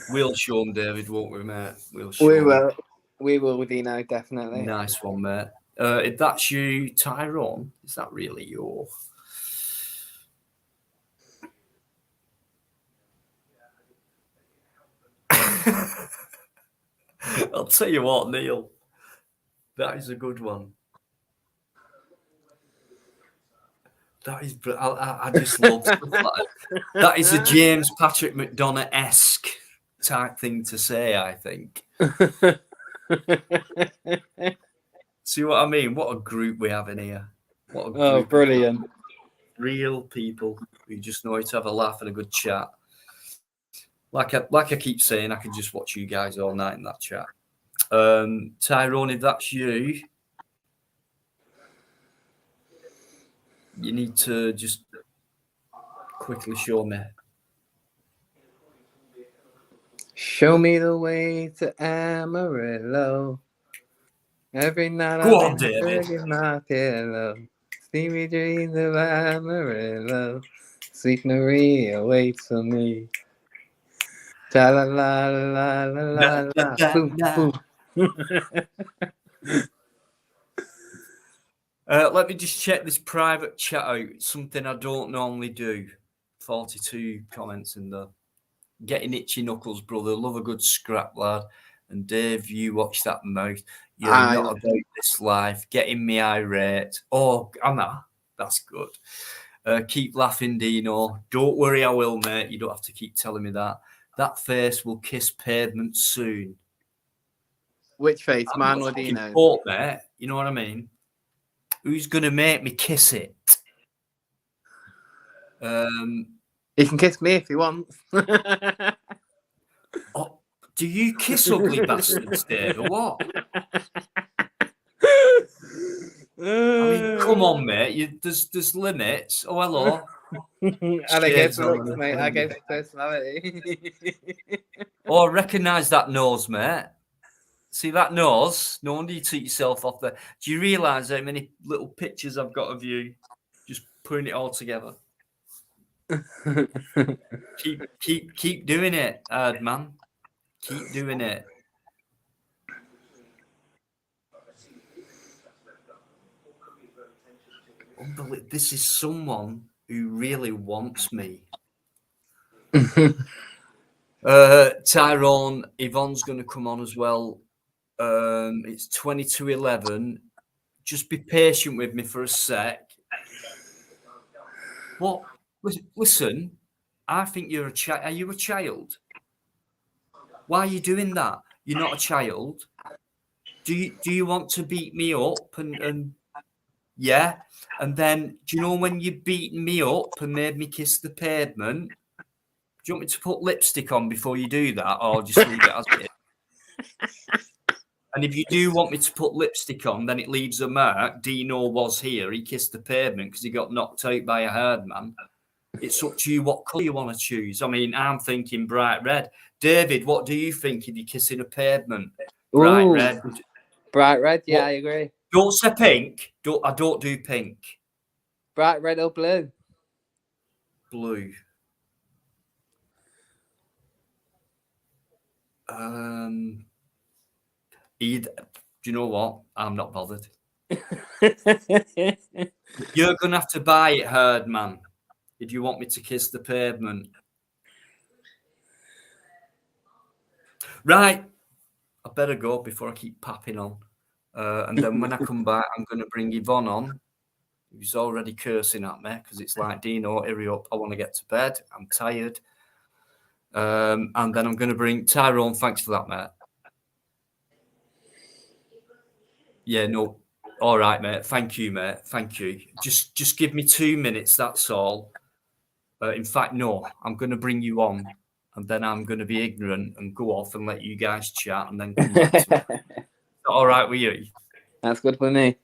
We'll show them, David, won't we, mate? We'll show We will. We will, Dino, definitely. Nice one, mate. If that's you, Tyrone, is that really your? I'll tell you what, Neil. That is a good one. That is, I just love stuff like that. That is a James Patrick McDonough-esque type thing to say, I think. See what I mean? What a group we have in here. What a group. Oh, brilliant. Real people who just know how to have a laugh and a good chat. Like I keep saying, I could just watch you guys all night in that chat. Tyrone, if that's you, you need to just quickly show me. Show me the way to Amarillo. Every night Go I've on, been David. begging my pillow. Steamy dreams of Amarillo. Sweet Maria waits for me. Ta la la la la la la. Boom, boom. Let me just check this private chat out. Something I don't normally do. 42 comments in there. Getting itchy knuckles, brother. Love a good scrap, lad. And Dave, you watch that mouth. You're not about this life. Getting me irate. Oh, Anna, that's good. Keep laughing, Dino. Don't worry, I will, mate. You don't have to keep telling me that. That face will kiss pavement soon. Which face, man or Dino? Port, mate. You know what I mean? Who's going to make me kiss it? He can kiss me if he wants. Oh, do you kiss ugly bastards, Dave, or what? I mean, come on, mate. There's limits. Oh, hello. And I guess looks, mate. I guess personality. Oh, I recognise that nose, mate. See that nose? No wonder you took yourself off there. Do you realise how many little pictures I've got of you? Just putting it all together. keep doing it, man. Keep doing it. Unbelievable. This is someone who really wants me. Tyrone, Yvonne's going to come on as well. It's 22:11. Just be patient with me for a sec. What? Listen, I think you're a child. Are you a child? Why are you doing that? You're not a child. Do you want to beat me up and yeah? And then do you know when you beaten me up and made me kiss the pavement? Do you want me to put lipstick on before you do that, or just leave it as it is? And if you do want me to put lipstick on, then it leaves a mark. Dino was here. He kissed the pavement because he got knocked out by a herd man. It's up to you what colour you want to choose. I mean, I'm thinking bright red. David, what do you think if you're kissing a pavement? Bright red. Bright red, yeah, I agree. Don't say pink. I don't do pink. Bright red or blue? Blue. Do you know what? I'm not bothered. You're gonna have to buy it, herd man, if you want me to kiss the pavement. Right. I better go before I keep papping on. And then when I come back, I'm gonna bring Yvonne on, who's already cursing at me because it's like, Dino, hurry up, I want to get to bed. I'm tired. And then I'm gonna bring Tyrone. Thanks for that, mate. Yeah, no. All right, mate. Thank you, mate. Thank you. Just give me 2 minutes. That's all. In fact, no. I'm going to bring you on, and then I'm going to be ignorant and go off and let you guys chat, and then come back to me. Is that all right with you? That's good for me.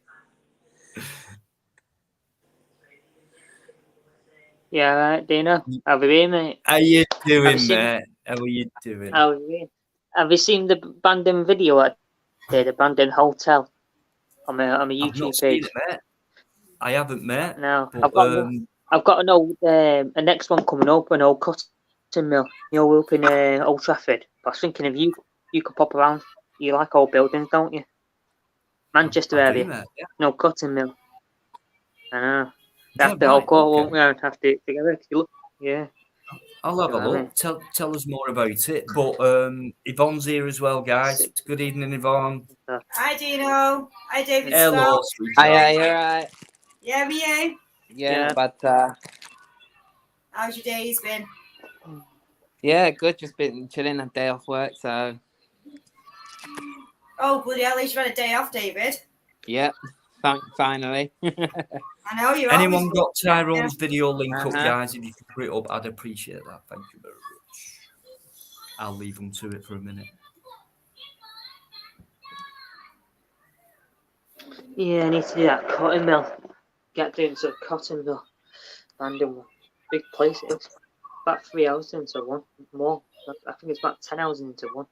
Yeah, right, Dino. How have you been, mate? How you doing, mate? How are you doing? How have you been? Have you seen the abandoned video I did, abandoned hotel, on my YouTube I've not page? seen it, mate. I haven't, mate. No, But, I've got an old, a next one coming up, an old cotton mill, you know, up in Old Trafford. But I was thinking of you could pop around. you like old buildings, don't you? Manchester I do, area, mate, yeah. no cotton mill. I know. Yeah, Have to all right, call, okay. won't we? And have to together. Yeah. I'll have a You know what I look. Tell us more about it. But Yvonne's here as well, guys. Sick. Good evening, Yvonne. Hi, Dino. Hi, David Hello, Spell. sweetheart. You alright? Yeah, me, you? Yeah, Yeah. but How's your days been? yeah, good. Just been chilling, a day off work, so Oh, bloody hell, at least you had a day off, David. yeah, finally. I know you're Anyone always... got Tyrone's video link up, Uh-huh. guys? If you could put it up, I'd appreciate that. Thank you very much. I'll leave them to it for a minute. Yeah, I need to do that cotton mill. Get doing some cotton mill. Random one. Big place it is. About 3 hours into one. More. I think it's about 10 hours into one.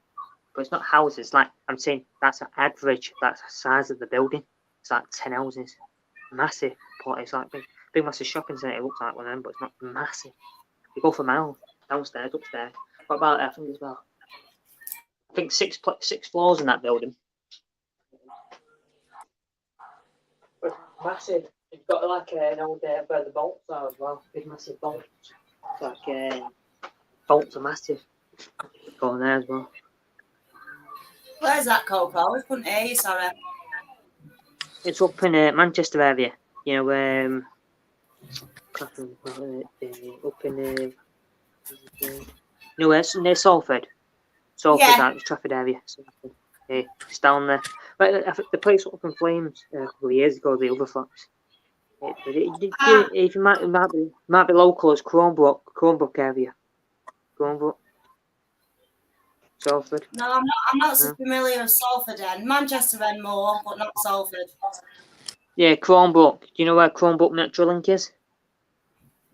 But it's not houses. Like I'm saying, that's an average. That's the size of the building. It's like 10 houses. Massive. But it's like big massive shopping centre. It looks like one of them, but it's not massive. You go for miles. Downstairs, upstairs. What about I think as well? I think six floors in that building. Massive. You've got like an old where the bolts are as well. Big massive bolts. It's like bolts are massive. Go on there as well. Where's that, Coco? I couldn't hear you, sorry. It's up in Manchester area. You know, up in no, it's near Salford. Salford, Yeah. like the Trafford area. Salford. Yeah, it's down there. But I think the place went up in flames a couple of years ago. The other flats. If you might be local, it's Cronebrook area. Cronebrook. Salford. No, I'm not so No. familiar with Salford End. Manchester End more, but not Salford. Yeah, Cronebrook. Do you know where Cronebrook Metrolink is?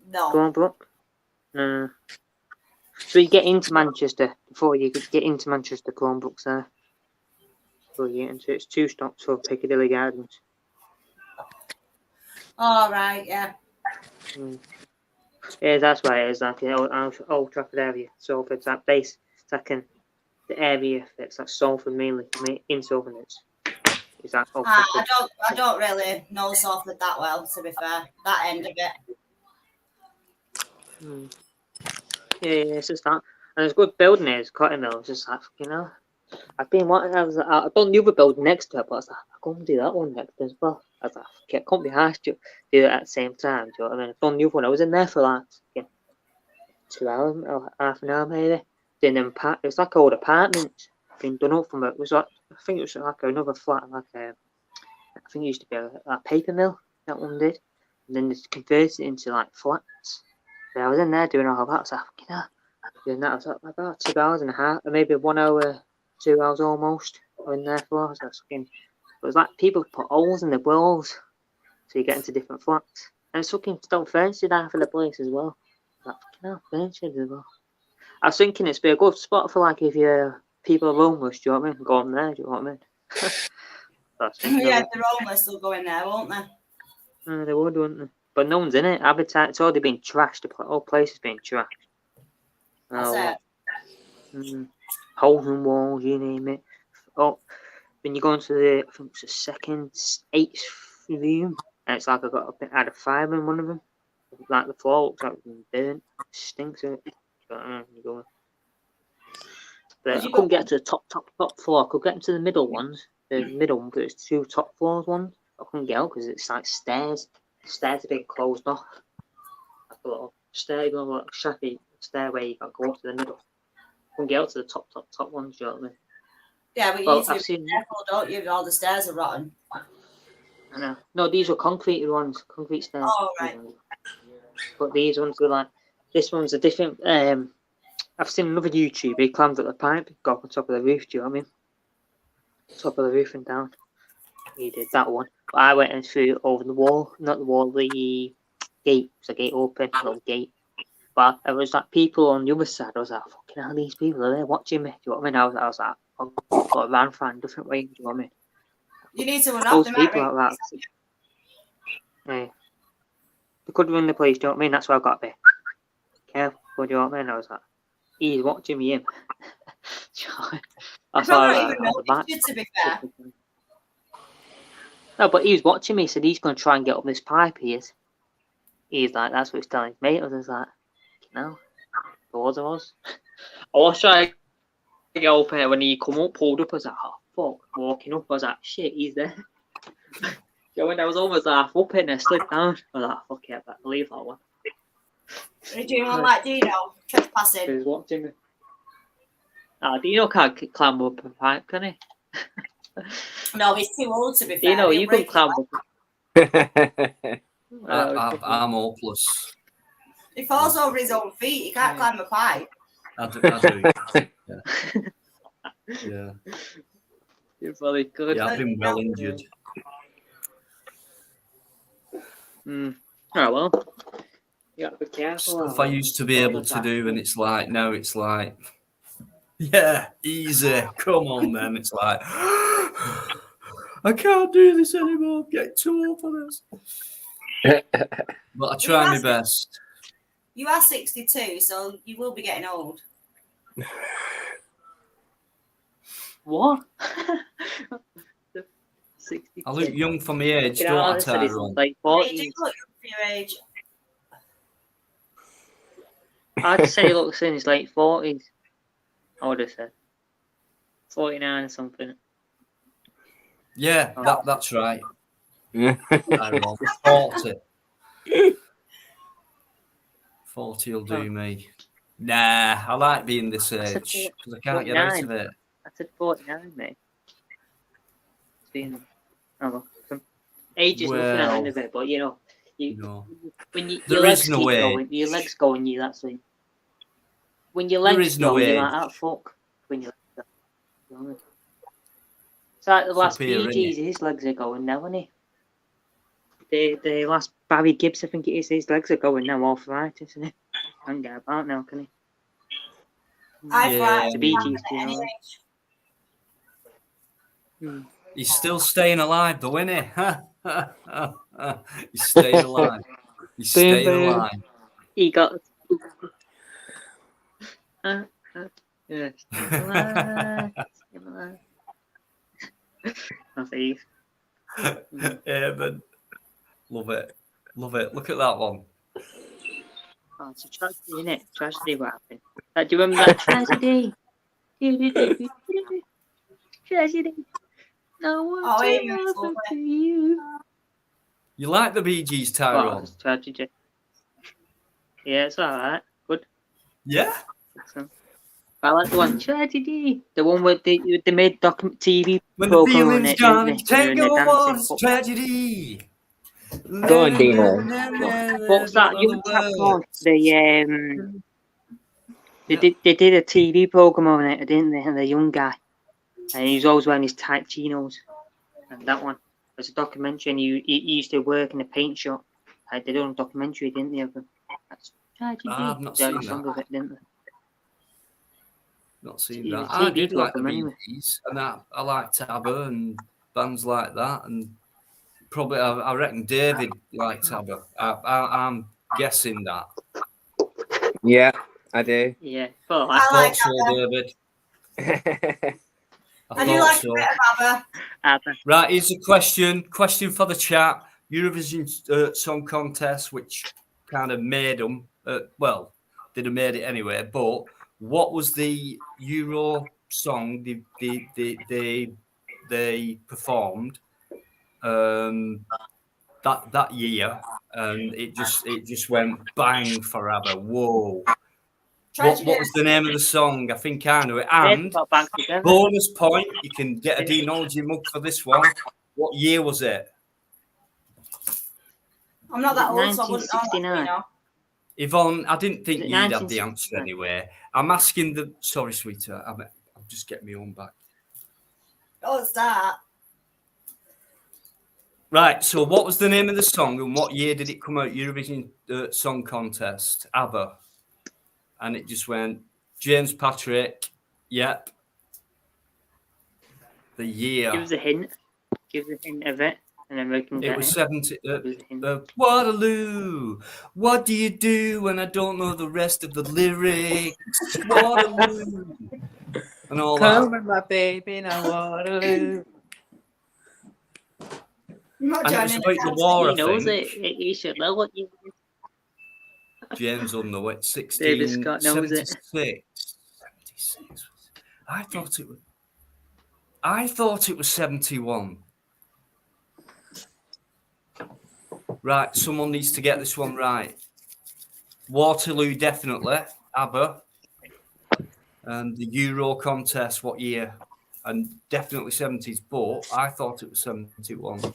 No. Cronebrook? No. So you get into Manchester before you could get into Manchester. Cronebrook's there. Before you get into it, it's 2 stops for Piccadilly Gardens. All right, yeah. Yeah, that's why it is. Like Old Trafford area. Salford, it's that base. It's like the area that's like Salford mainly. In Salford, it's that Old Trafford. I don't really know Salford that well, to be fair. That end of it. Yeah, it's just that. And it's good building here. It's cotton mill. It's just like, I've been wanting. I've done the other building next to it, but I was like, I can't do that one next as well. I was like, I can't be harsh to do it at the same time. Do you know what I mean? I've done the other one. I was in there for like 2 hours or half an hour maybe. Doing them it's like old apartments being done up from it. It was like I think it was like another flat, like I think it used to be a paper mill. That one did, and then they converted it into like flats. But I was in there doing all that. I was like, doing that. I was like about 2 hours and a half, or maybe 1 hour, 2 hours almost. I was in there for. I was like, it was like people put holes in the walls, so you get into different flats. And it's fucking still furniture there for the place as well. Like, furniture as well. I was thinking it's be a good spot for like if you're people are homeless, do you know what I mean? Go on there, do you know what I mean? Yeah, if they're homeless, they'll go in there, won't they? They would, wouldn't they? But no one's in it. Habitat, it's already been trashed. The whole place has been trashed. That's it. Holes in walls, you name it. Oh, when you go into I think it's the second, 8th room, and it's like I got a bit out of fibre in one of them. Like the floor looks like it's been burnt. It stinks of it. But I couldn't get to the top floor. I could get into the middle ones. The middle one, but it's 2 top floors ones. I couldn't get out because it's like stairs. The stairs have been closed off. Like a little stair, like a shaky stairway. You got to go up to the middle. I couldn't get out to the top ones. Do you know what I mean? Yeah, but you need to be careful, don't you? All the stairs are rotten. I know. No, these were concrete ones. Concrete stairs. Oh, right. But these ones were like. This one's a different. I've seen another YouTuber. He climbed up the pipe, got up on top of the roof. Do you know what I mean? Top of the roof and down. He did that one. But I went and threw over the wall. Not the wall, the gate. It was a gate open, little gate. But it was like people on the other side. I was like, fucking hell, these people are there watching me. Do you know what I mean? I was like, I got ran from a different way. Do you know what I mean? You need to run Those up people like that. Yeah. They could run the place. Do you know what I mean? That's why I got a bit careful. Do you know what I mean? I was like, he's watching me. Him. That's I've all not right. even noticed you, to be fair. No, but he was watching me. He said he's going to try and get up this pipe. He's like, that's what he's telling his mate. I was like, no, towards us. I was trying to get up here when he come up, pulled up. I was like, oh fuck, walking up. I was like, shit, he's there. When I was almost half up and I slipped down. I was like, fuck yeah, I better leave that one. Are you doing one like Dino? He Trespassing. was watching me. Dino can't climb up a pipe, can he? No, he's too old to be fair. Dino, He'll you break can his climb leg. up. I'm hopeless. He falls over his own feet. He can't climb a pipe. I do. Yeah. You're probably good. Yeah, I've been well injured. Oh well. You gotta be careful. Stuff I used to be able to do, and it's like, now it's like, yeah, easy. Come on, then. It's like, I can't do this anymore. I'm getting too old for this. But I try my best. You are 62, so you will be getting old. What? 62. I look young for my age, don't I, Tyrone? Like You 40s. do look for your age. I'd say he looks in his late 40s. I would have said 49 or something. Yeah, Oh. that's right. Tyrone. 40. 40 will do me. Nah, I like being this age because I can't get out of it. I said 49, mate. It's been, age is nothing at the end of it, but you know, when your There legs is no keep way. going, your legs going, you that's it. When your legs There is no go, you're way. like, oh fuck. When your legs go. It's like the last up here, BG's, his legs are going now, isn't he? The last Barry Gibbs, I think it is, his legs are going now, arthritis, isn't it? Can't get about now, can he? I've The BG's, you know. He's still staying alive, though, isn't he? He's staying alive. He's staying alive. He got. Yeah, staying alive. Staying alive. That's Eve. Yeah, but love it. Love it. Look at that one. Oh, it's a tragedy, isn't it? Tragedy what happened. Do you remember that tragedy? Tragedy. No one ever for you. You like the Bee Gees, Tyrone? Oh, it's tragedy. Yeah, it's alright. Good. Yeah. So, I like the one tragedy. The one where they made TV When the program on feeling's it, gone, didn't they? tango Doing the dancing was football. tragedy. Go on, Dino. What's that young chap called? They did a TV program on it, didn't they? And the young guy, and he was always wearing his tight chinos. And that one was a documentary. And he used to work in a paint shop. They did a documentary, didn't they? That's tragedy. I've not They had seen a song that. of it, didn't they? Not seen It's that. a I TV did like the program Bee anyway. Gees, and I liked ABBA and bands like that, and probably I reckon David liked ABBA. I'm guessing that. Yeah, I do. Yeah, but I I like thought so, ABBA. David. I do like a bit of ABBA. ABBA. Right, here's a question for the chat. Eurovision Song Contest, which kind of made them, well, they'd have made it anyway, but what was the Euro song they performed that year, and it just went bang for ABBA. Whoa. What was the name of the song? I think I know it. And Got back together. bonus point, you can get a denology mug for this one. What year was it? I'm not that old, so I wouldn't know that, 1969. you know. Yvonne, I didn't think Was it you'd have the answer 1969? anyway. I'm asking the... Sorry, sweetheart. I'll just get my own back. Oh, it's that. Right, so what was the name of the song and what year did it come out? Eurovision Song Contest, ABBA. And it just went, James Patrick, yep. The year. Give us a hint. Give us a hint of it, and then we can get It was it. 70. Give us a hint. Waterloo. What do you do when I don't know the rest of the lyrics? Waterloo. and all Come that. with my baby now, Waterloo. I'm not And it was joining about the war, I He knows think. it. He should know what you. James will know it. David Scott knows it. 1676. 76. I thought it was 71. Right, someone needs to get this one right. Waterloo, definitely. ABBA. And the Euro contest, what year? And definitely 70s, but I thought it was 71.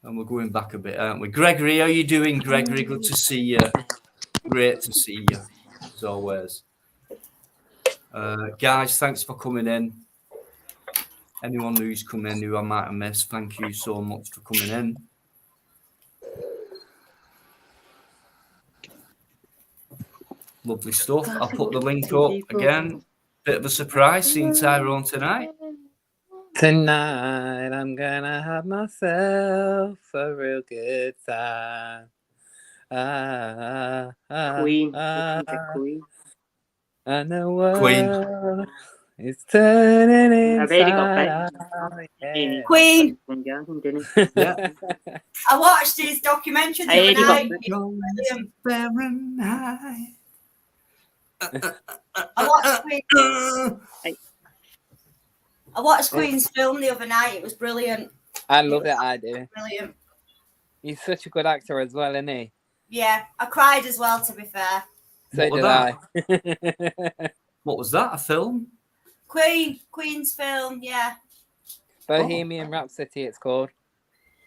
And we're going back a bit, aren't we? Gregory, how are you doing, Gregory? Good to see you. Great to see you, as always. Guys, thanks for coming in. Anyone who's come in who I might have missed, thank you so much for coming in. Lovely stuff. I'll put the link up again. Bit of a surprise seeing Tyrone tonight. Tonight I'm gonna have myself a real good time. Queen. Queen. And the Queen. world is turning I've already got inside bet. out. Yeah. Queen. Yeah. I watched his documentary the I other already night. got Brilliant. Fahrenheit. I watched Queen's film the other night. It was brilliant. I love it, I do. Brilliant. He's such a good actor as well, isn't he? Yeah, I cried as well, to be fair. So What was did I. What was that? A film? Queen's film, yeah. Bohemian Rhapsody, it's called.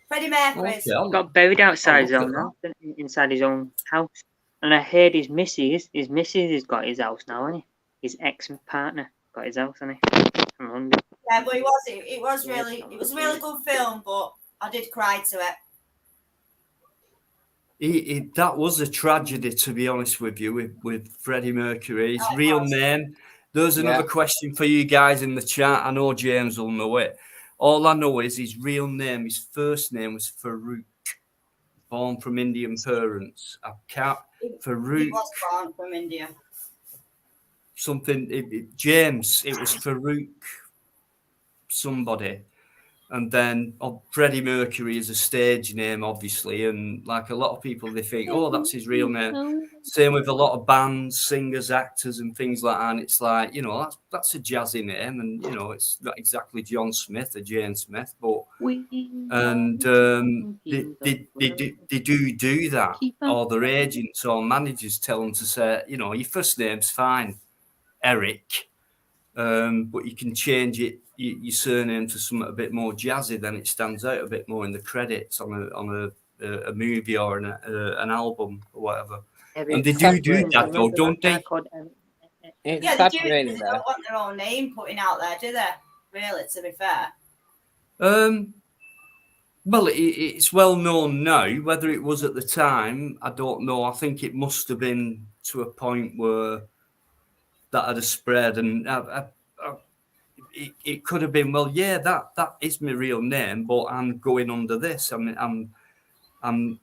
Freddie Mercury's. Okay, got buried outside his I'll own look at house, didn't he? Inside his own house. And I heard his missus has got his house now, hasn't he? His ex-partner got his house, hasn't he? From London. Yeah, but it was a really good film, but I did cry to it. That was a tragedy, to be honest with you, with Freddie Mercury. His Oh, it real was. name. There's another question for you guys in the chat. I know James will know it. All I know is his real name, his first name was Farouk. Born from Indian parents. I can't. Farouk. He was born from India. Something. James. It was Farouk. Somebody. And then Freddie Mercury is a stage name, obviously. And like a lot of people, they think, oh, that's his real name. Same with a lot of bands, singers, actors, and things like that. And it's like, that's a jazzy name. And, it's not exactly John Smith or Jane Smith, but they do that. Or their agents or managers tell them to say, your first name's fine, Eric. But you can change it, your surname, to something a bit more jazzy, then it stands out a bit more in the credits on a movie or an album or whatever. And they do that, though, don't they? It's They do. really They don't want their own name putting out there, do they? Really, to be fair. Well, it's well known now. Whether it was at the time, I don't know. I think it must have been to a point where that had a spread, and it could have been, well, yeah, that is my real name, but I'm going under this. I mean, I'm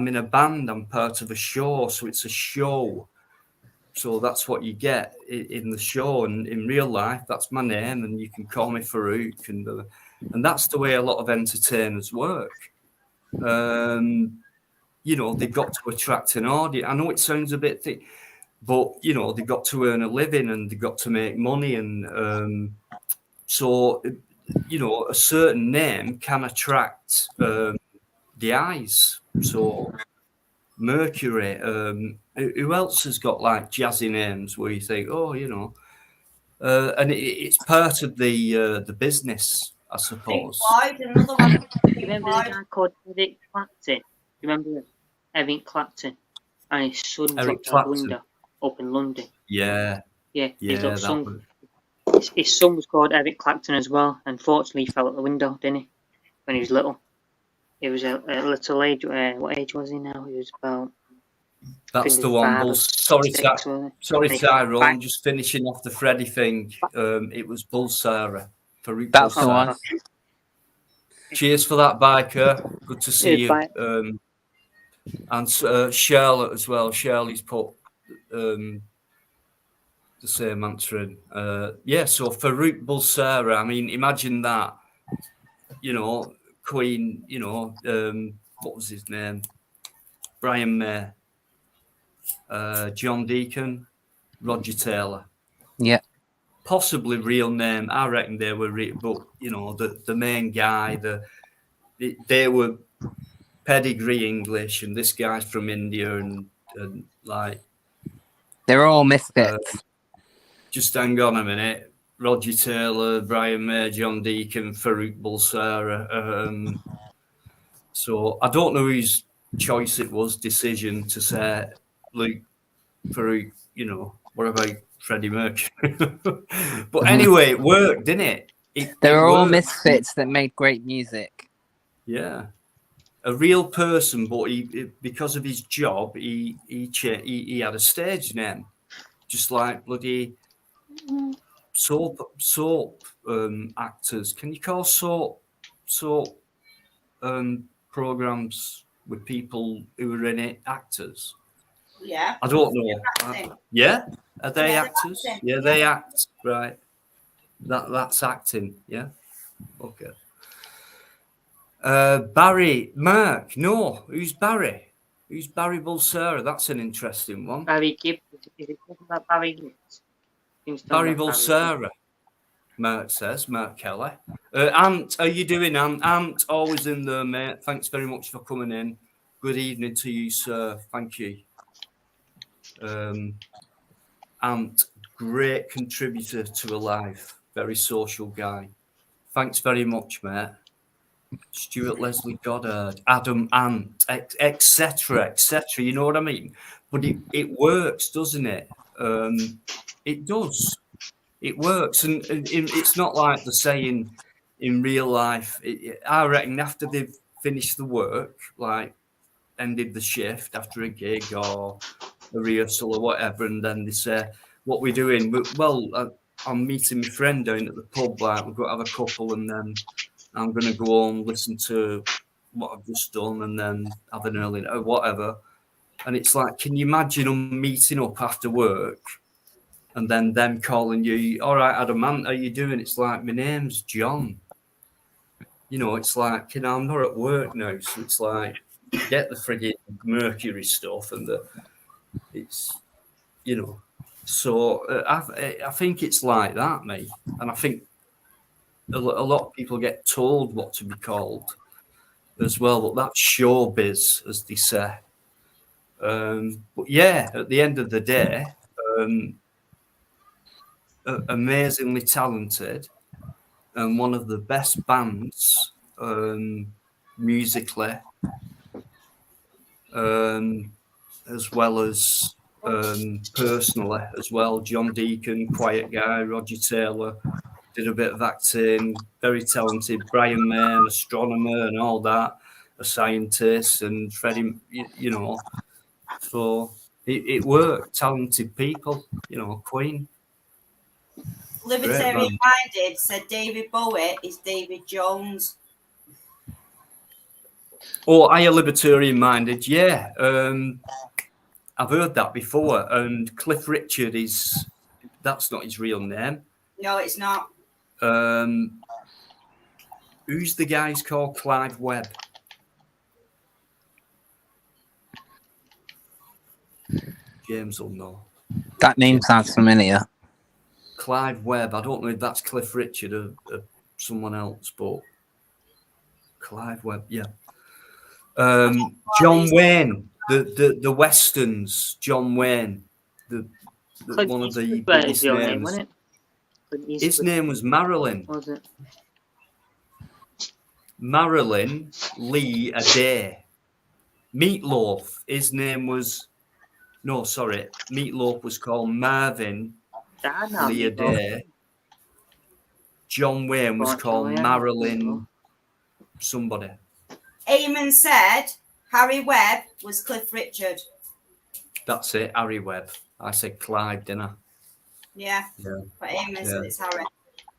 in a band. I'm part of a show, so it's a show. So that's what you get in the show, and in real life, that's my name, and you can call me Farouk, and that's the way a lot of entertainers work. They've got to attract an audience. I know it sounds a bit thick, but they've got to earn a living and they've got to make money, and so a certain name can attract the eyes. So Mercury, who else has got like jazzy names where you think, and it's part of the business, I suppose. Pink Floyd, another one. You remember the guy called Eric Clapton? You remember Eric Clapton? And his son dropped out the window up in London. Yeah. His little son. His son was called Eric Clapton as well. Unfortunately, he fell out the window, didn't he? When he was little. He was a little age. What age was he now? He was about. That's the one. Sorry, Tyrone. Just finishing off the Freddie thing. It was Bulsara. That's the one. Cheers for that, Biker. Good to see you. And Charlotte as well. Shirley's put the same answering. Yeah, so Farouk Bulsara, I mean, imagine that, you know, Queen, you know, what was his name? Brian May, John Deacon, Roger Taylor. Yeah. Possibly real name. I reckon they were, but, you know, the main guy, they were pedigree English, and this guy's from India, and like, They're all misfits. just hang on a minute. Roger Taylor, Brian May, John Deacon, Farouk Bulsara. So I don't know whose choice it was, decision to say, Luke, Farouk, you know, what about Freddie Mercury? But anyway, it worked, didn't it? They were all worked. misfits that made great music. Yeah. A real person, but he because of his job, he had a stage name, just like bloody soap actors. Can you call soap programs with people who are in it actors? Yeah. I don't know. Yeah, are they Yeah, actors? acting. Yeah, they act, right? That's acting. Yeah, okay. Barry Mark. No, who's Barry? Who's Barry Bulsara? That's an interesting one. Barry Gibb. Is it talking about Barry Gibb? Barry Bulsara. Mark says, Mark Kelly. Ant, how you doing, Ant? Ant, always in there, mate. Thanks very much for coming in. Good evening to you, sir. Thank you. Ant, great contributor to Alive. Very social guy. Thanks very much, mate. Stuart Leslie Goddard, Adam Ant, etc., etc. You know what I mean? But it works, doesn't it? It does. It works, and it's not like the saying in real life. I reckon after they've finished the work, like ended the shift after a gig or a rehearsal or whatever, and then they say, "What we're doing?" Well, I'm meeting my friend down at the pub. Like we've got to have a couple, and then I'm going to go home, listen to what I've just done, and then have an early or whatever. And it's like, can you imagine them meeting up after work? And then them calling you, all right, Adam, how are you doing? It's like, my name's John. You know, it's like, you know, I'm not at work now. So it's like, get the frigging Mercury stuff and it's, you know. So I think it's like that, mate. And I think a lot of people get told what to be called as well. But that's showbiz, as they say. But yeah, at the end of the day, amazingly talented and one of the best bands musically, as well as personally as well. John Deacon, quiet guy. Roger Taylor did a bit of acting, very talented. Brian May, an astronomer and all that, a scientist, and Freddie, you know. So it worked. Talented people, you know. Queen. Libertarian Minded said David Bowie is David Jones. Oh, are you libertarian minded? Yeah. I've heard that before. And Cliff Richard that's not his real name. No, it's not. Who's the guy's called? Clive Webb. James will know. That name sounds familiar. Clive Webb. I don't know if that's Cliff Richard or someone else, but Clive Webb, yeah. John Wayne, the Westerns. John Wayne, one of the biggest names. His name was Marilyn. Was it? Marilyn Lee Adair. Meatloaf. His name was Meatloaf was called Marvin Lee Adair. John Wayne was called Marilyn somebody. Eamon said Harry Webb was Cliff Richard. That's it, Harry Webb. I said Clive, didn't I? Yeah. But Eamon said it's Harry.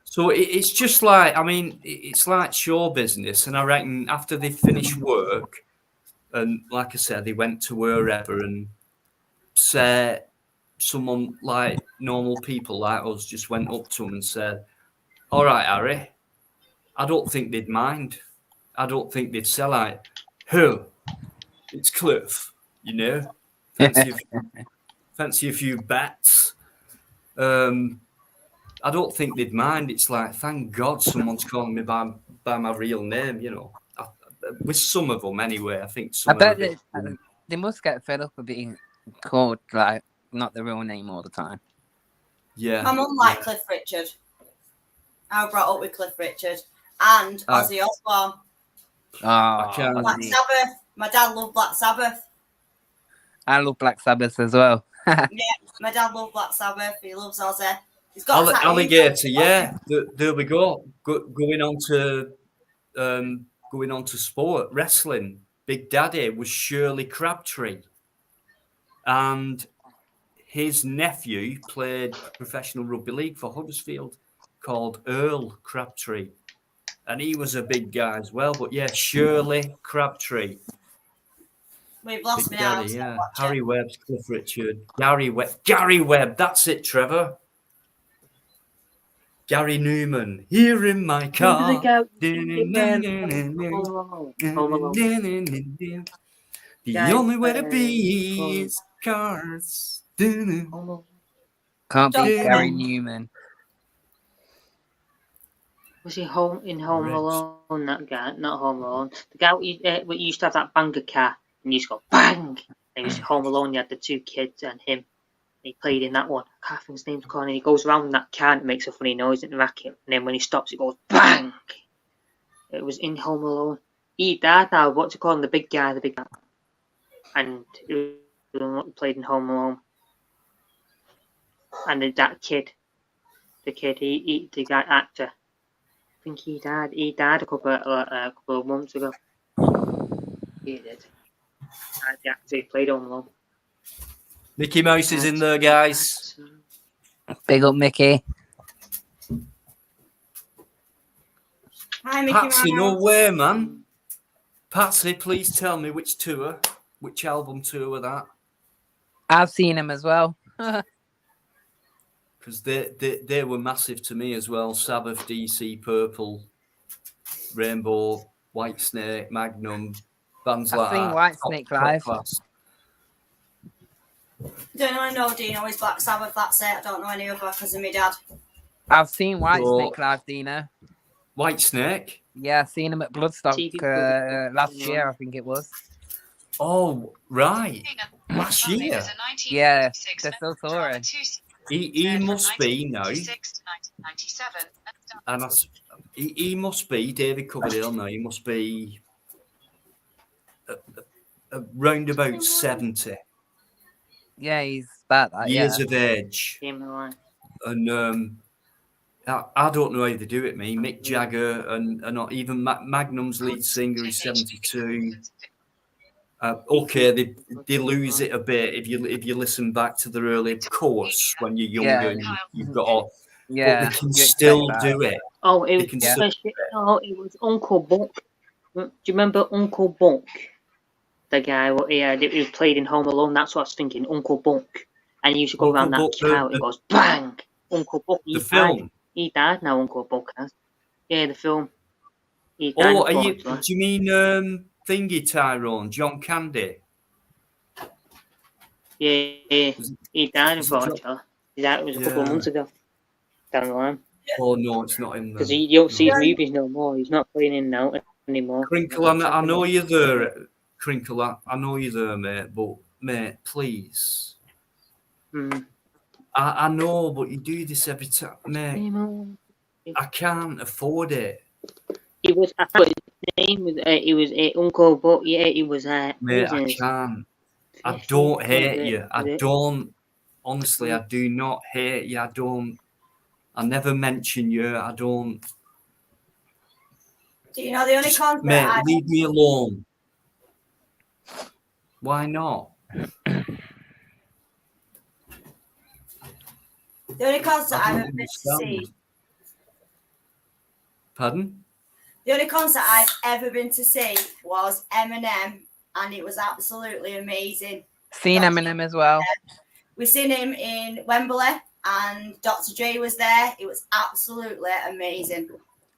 So it's just like, I mean, it's like show business. And I reckon after they finish work, and like I said, they went to wherever and say, someone like normal people like us just went up to him and said, "All right, Harry, I don't think they'd mind. I don't think they'd sell out." Who? It's Cliff. You know, fancy a few bets. I don't think they'd mind. It's like, thank God someone's calling me by my real name. You know, with some of them anyway. I think I some are a bet bit. they must get fed up of being called like not the real name all the time. Yeah. My mum liked Cliff Richard. I was brought up with Cliff Richard and Ozzy Osbourne. Oh, Black Sabbath. My dad loved Black Sabbath. I love Black Sabbath as well. Yeah, my dad loved Black Sabbath. He loves Ozzy. He's got Alligator. Yeah, there we go. Going on to sport wrestling. Big Daddy was Shirley Crabtree, and his nephew played professional rugby league for Huddersfield, called Earl Crabtree, and he was a big guy as well. But yeah, Shirley Crabtree. We've lost Big me now. Daddy, yeah. Harry Webb's Cliff Richard. Gary Webb. That's it, Trevor. Gary Newman. Here in my car. The only way to be is cars. Can't beat Gary Newman. Was he in Home Alone? That guy, not Home Alone. The guy who used to have that banger car and used to go bang. And he was Home Alone. You had the two kids and him. He played in that one. I can't think his name's called. And he goes around that car and makes a funny noise in the racket. And then when he stops, it goes bang. It was in Home Alone. He died now. What's it called? The big guy. And he played in Home Alone. And that kid, the guy actor. I think he died. He died a couple of months ago. He did. The actor who played Home Alone. Mickey Mouse is in there, guys. Big up, Mickey. Hi, Mickey Patsy, Mouse. no way, man. Patsy, please tell me which album tour were that? I've seen him as well. Because they were massive to me as well. Sabbath, DC, Purple, Rainbow, Whitesnake, Magnum, bands like that. I've seen Whitesnake live. Class. Don't know, I know Dino is Black Sabbath, that's it. I don't know any other because of my dad. I've seen Whitesnake live, Dino. Whitesnake? Yeah, I've seen him at Bloodstock last year, I think it was. Oh, right. Last year? Yeah, they're still touring. He must be now. And he must be, David Coverdale now, he must be around about 70. Yeah, he's about that, years of age. Yeah. And I don't know how they do it, me. Mick Jagger and not even Magnum's lead singer is 72. Okay, they lose it a bit if you listen back to their early course when you're younger and you've got off. Yeah, but they can still do it. Oh, it was Uncle Buck. Do you remember Uncle Buck? The guy who played in Home Alone. That's what I was thinking. Uncle Buck, and he used to go around that cow. It goes bang. Uncle Buck. The film. He died now. Uncle Buck has. Yeah, the film. He died. Do you mean Thingy Tyrone, John Candy? Yeah. He died, unfortunately. It was a couple of months ago. Down the line. Oh no, it's not in there. Because you don't see his movies no more. He's not playing in now anymore. Crinkle, I know you're there. Crinkle, I know you're there, mate. But mate, please. I know, but you do this every time, mate. I can't afford it. It was. I thought his name was. It was Uncle Buck. Yeah, it was. Mate, I can't. I don't hate you. I don't. Honestly, I do not hate you. I don't. I never mention you. I don't. Do you know the only concert? Mate, leave me alone. Why not? The only concert I've ever been to see. Pardon? The only concert I've ever been to see was Eminem, and it was absolutely amazing. Seen Eminem as well. We seen him in Wembley, and Dr. Dre was there. It was absolutely amazing.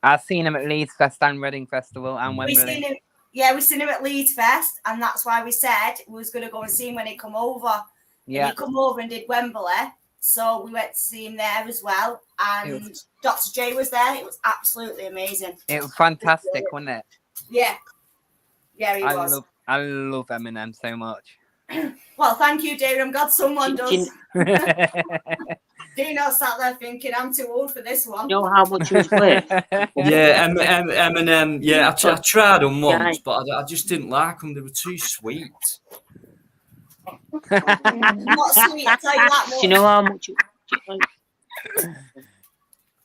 I've seen him at Leeds Fest and Reading Festival and We Wembley. seen him. We seen him at Leeds Fest, and that's why we said we was going to go and see him when he come over. Yeah. And he come over and did Wembley, so we went to see him there as well. And Dr. J was there. It was absolutely amazing. It was fantastic, wasn't it? Yeah, he was. I love Eminem so much. Well, thank you, David. I'm glad someone does. Dino sat there thinking, I'm too old for this one. You know how much he was worth? Yeah, Eminem. Yeah, I tried them once, but I just didn't like them. They were too sweet. Not sweet, I tell you that much. Do you know how much?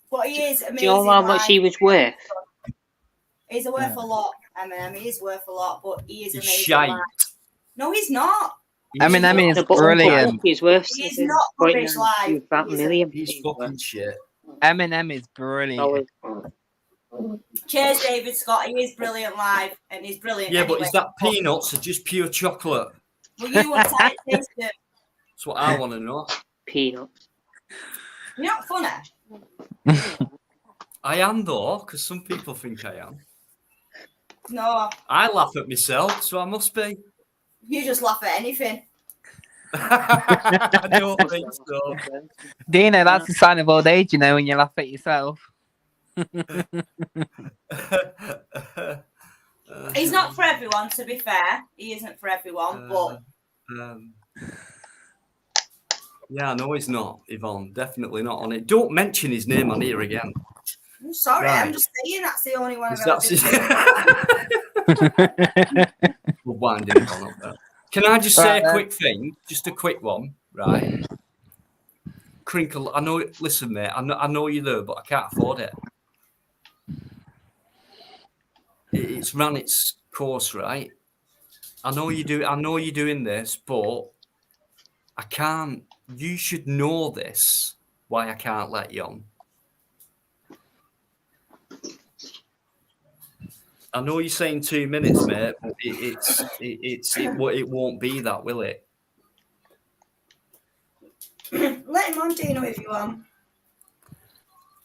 But he is amazing. Do you know how much he was worth? He's worth a lot, Eminem. He is worth a lot, but he is amazing. Shite. No, he's not. Eminem is brilliant. He's worth. He's not rubbish live. About a million. He's fucking shit. Eminem is brilliant. Cheers, David Scott. He is brilliant live, and he's brilliant. Yeah, anyway. but is that peanuts or just pure chocolate? Well, you want to taste it. That's what I want to know. Peanuts. You're not funny. I am though, because some people think I am. No, I laugh at myself, so I must be. you just laugh at anything. I don't think so. Dino, that's a sign of old age, you know, when you laugh at yourself. He's not for everyone, to be fair. He isn't for everyone, but... yeah, no, he's not, Yvonne. Definitely not on it. Don't mention his name on here again. I'm sorry, Right. I'm just saying that's the only one I've ever That's been. We're winding it on up there. Can I just say a quick thing? Just a quick one, right? Crinkle, I know. Listen, mate, I know you're there, but I can't afford it. It's ran its course, right? I know you do. I know you're doing this, but I can't. You should know this. Why I can't let you on. I know you're saying 2 minutes, mate, but it won't be that, will it? Let him on, Dino, if you want.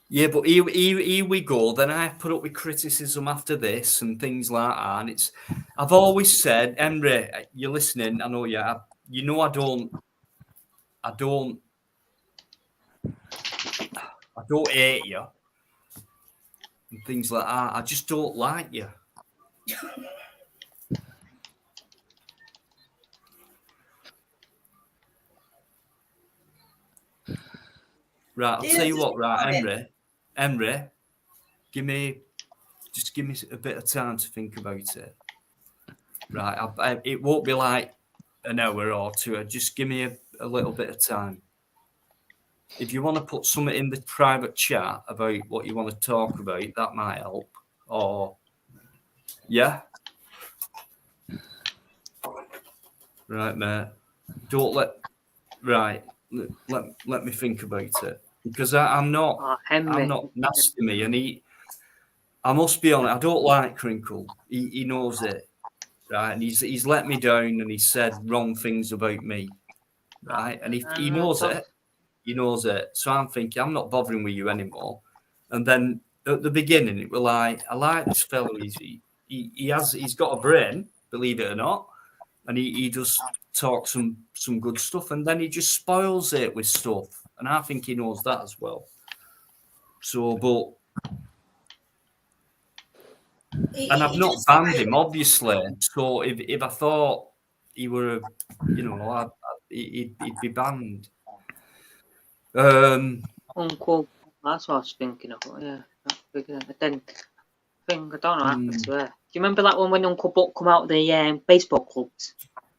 Yeah, but here we go. Then I put up with criticism after this and things like that. And I've always said, Emre, you're listening. I know you. You know I don't hate you and things like that. I just don't like you. Right, I'll tell you what, right, Emre, give me a bit of time to think about it. Right, it won't be like an hour or two. Just give me a little bit of time. If you want to put something in the private chat about what you want to talk about, that might help. Or, yeah. Right, mate. Don't let me think about it. Because I'm not nasty me, and I must be honest, I don't like Crinkle. He knows it, right? And he's let me down, and he said wrong things about me, right? And he knows it, So I'm thinking I'm not bothering with you anymore. And then at the beginning, it was like, I like this fellow. He's got a brain, believe it or not, and he does talk some good stuff, and then he just spoils it with stuff. And I think he knows that as well. So, and I've not banned him, obviously. So if I thought he were, he'd be banned. Uncle, that's what I was thinking of. Yeah, but then I don't know what happened to her. Do you remember that one when Uncle Buck come out of the baseball clubs?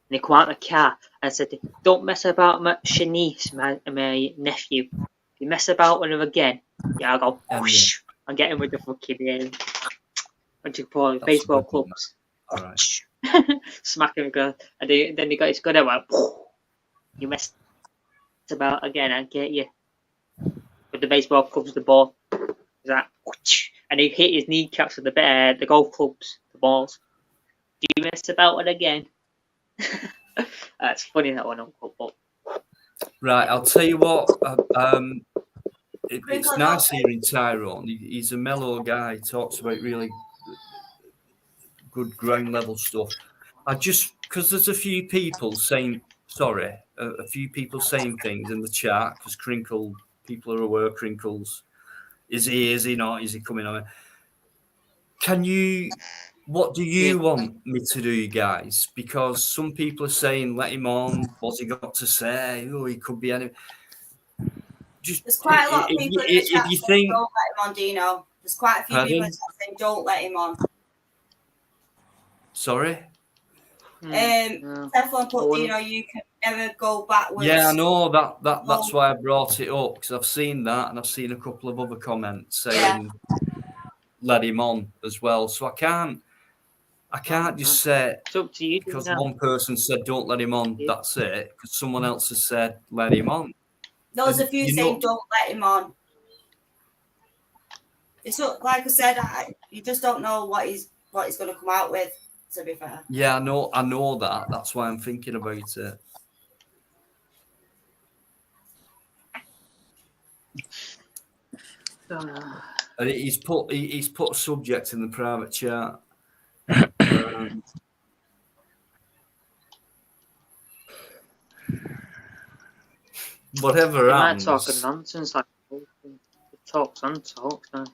And he come out of the car and said, "Don't mess about with Shanice, my nephew. If you mess about with her again, I'll go whoosh and get him with the fucking what do you call it, baseball clubs." All right. Smack him again, and then he got his gun out. You mess about again, I get you. With the baseball clubs, the ball. Is that? And he hit his kneecaps with the golf clubs, the balls. Do you mess about it again? That's funny, that one, Uncle Buck. Right, I'll tell you what. It's Crinkle nice Dog. hearing Tyrone. He's a mellow guy. He talks about really good ground level stuff. I just because there's a few people saying sorry, a few people saying things in the chat because Crinkle people are aware Crinkles is he not? Is he coming on? Can you? What do you want me to do, guys? Because some people are saying let him on. What's he got to say? Oh, he could be any. Just There's quite a lot of people in the chat if you saying think, don't let him on, Dino. There's quite a few people in pardon, the chat saying don't let him on. sorry. Teflon put, Dino, you can never go backwards. Yeah, I know that's why I brought it up because I've seen that and I've seen a couple of other comments saying let him on as well. So I can't just say It's up to you. because Dino. one person said don't let him on. That's it. Because someone else has said let him on. There's a And few you saying know- don't let him on. It's not, like I said, you just don't know what he's going to come out with. To be fair. Yeah, I know that. That's why I'm thinking about it. And he's put a subject in the private chat. Whatever You might happens. talking nonsense like talks and talks now. Do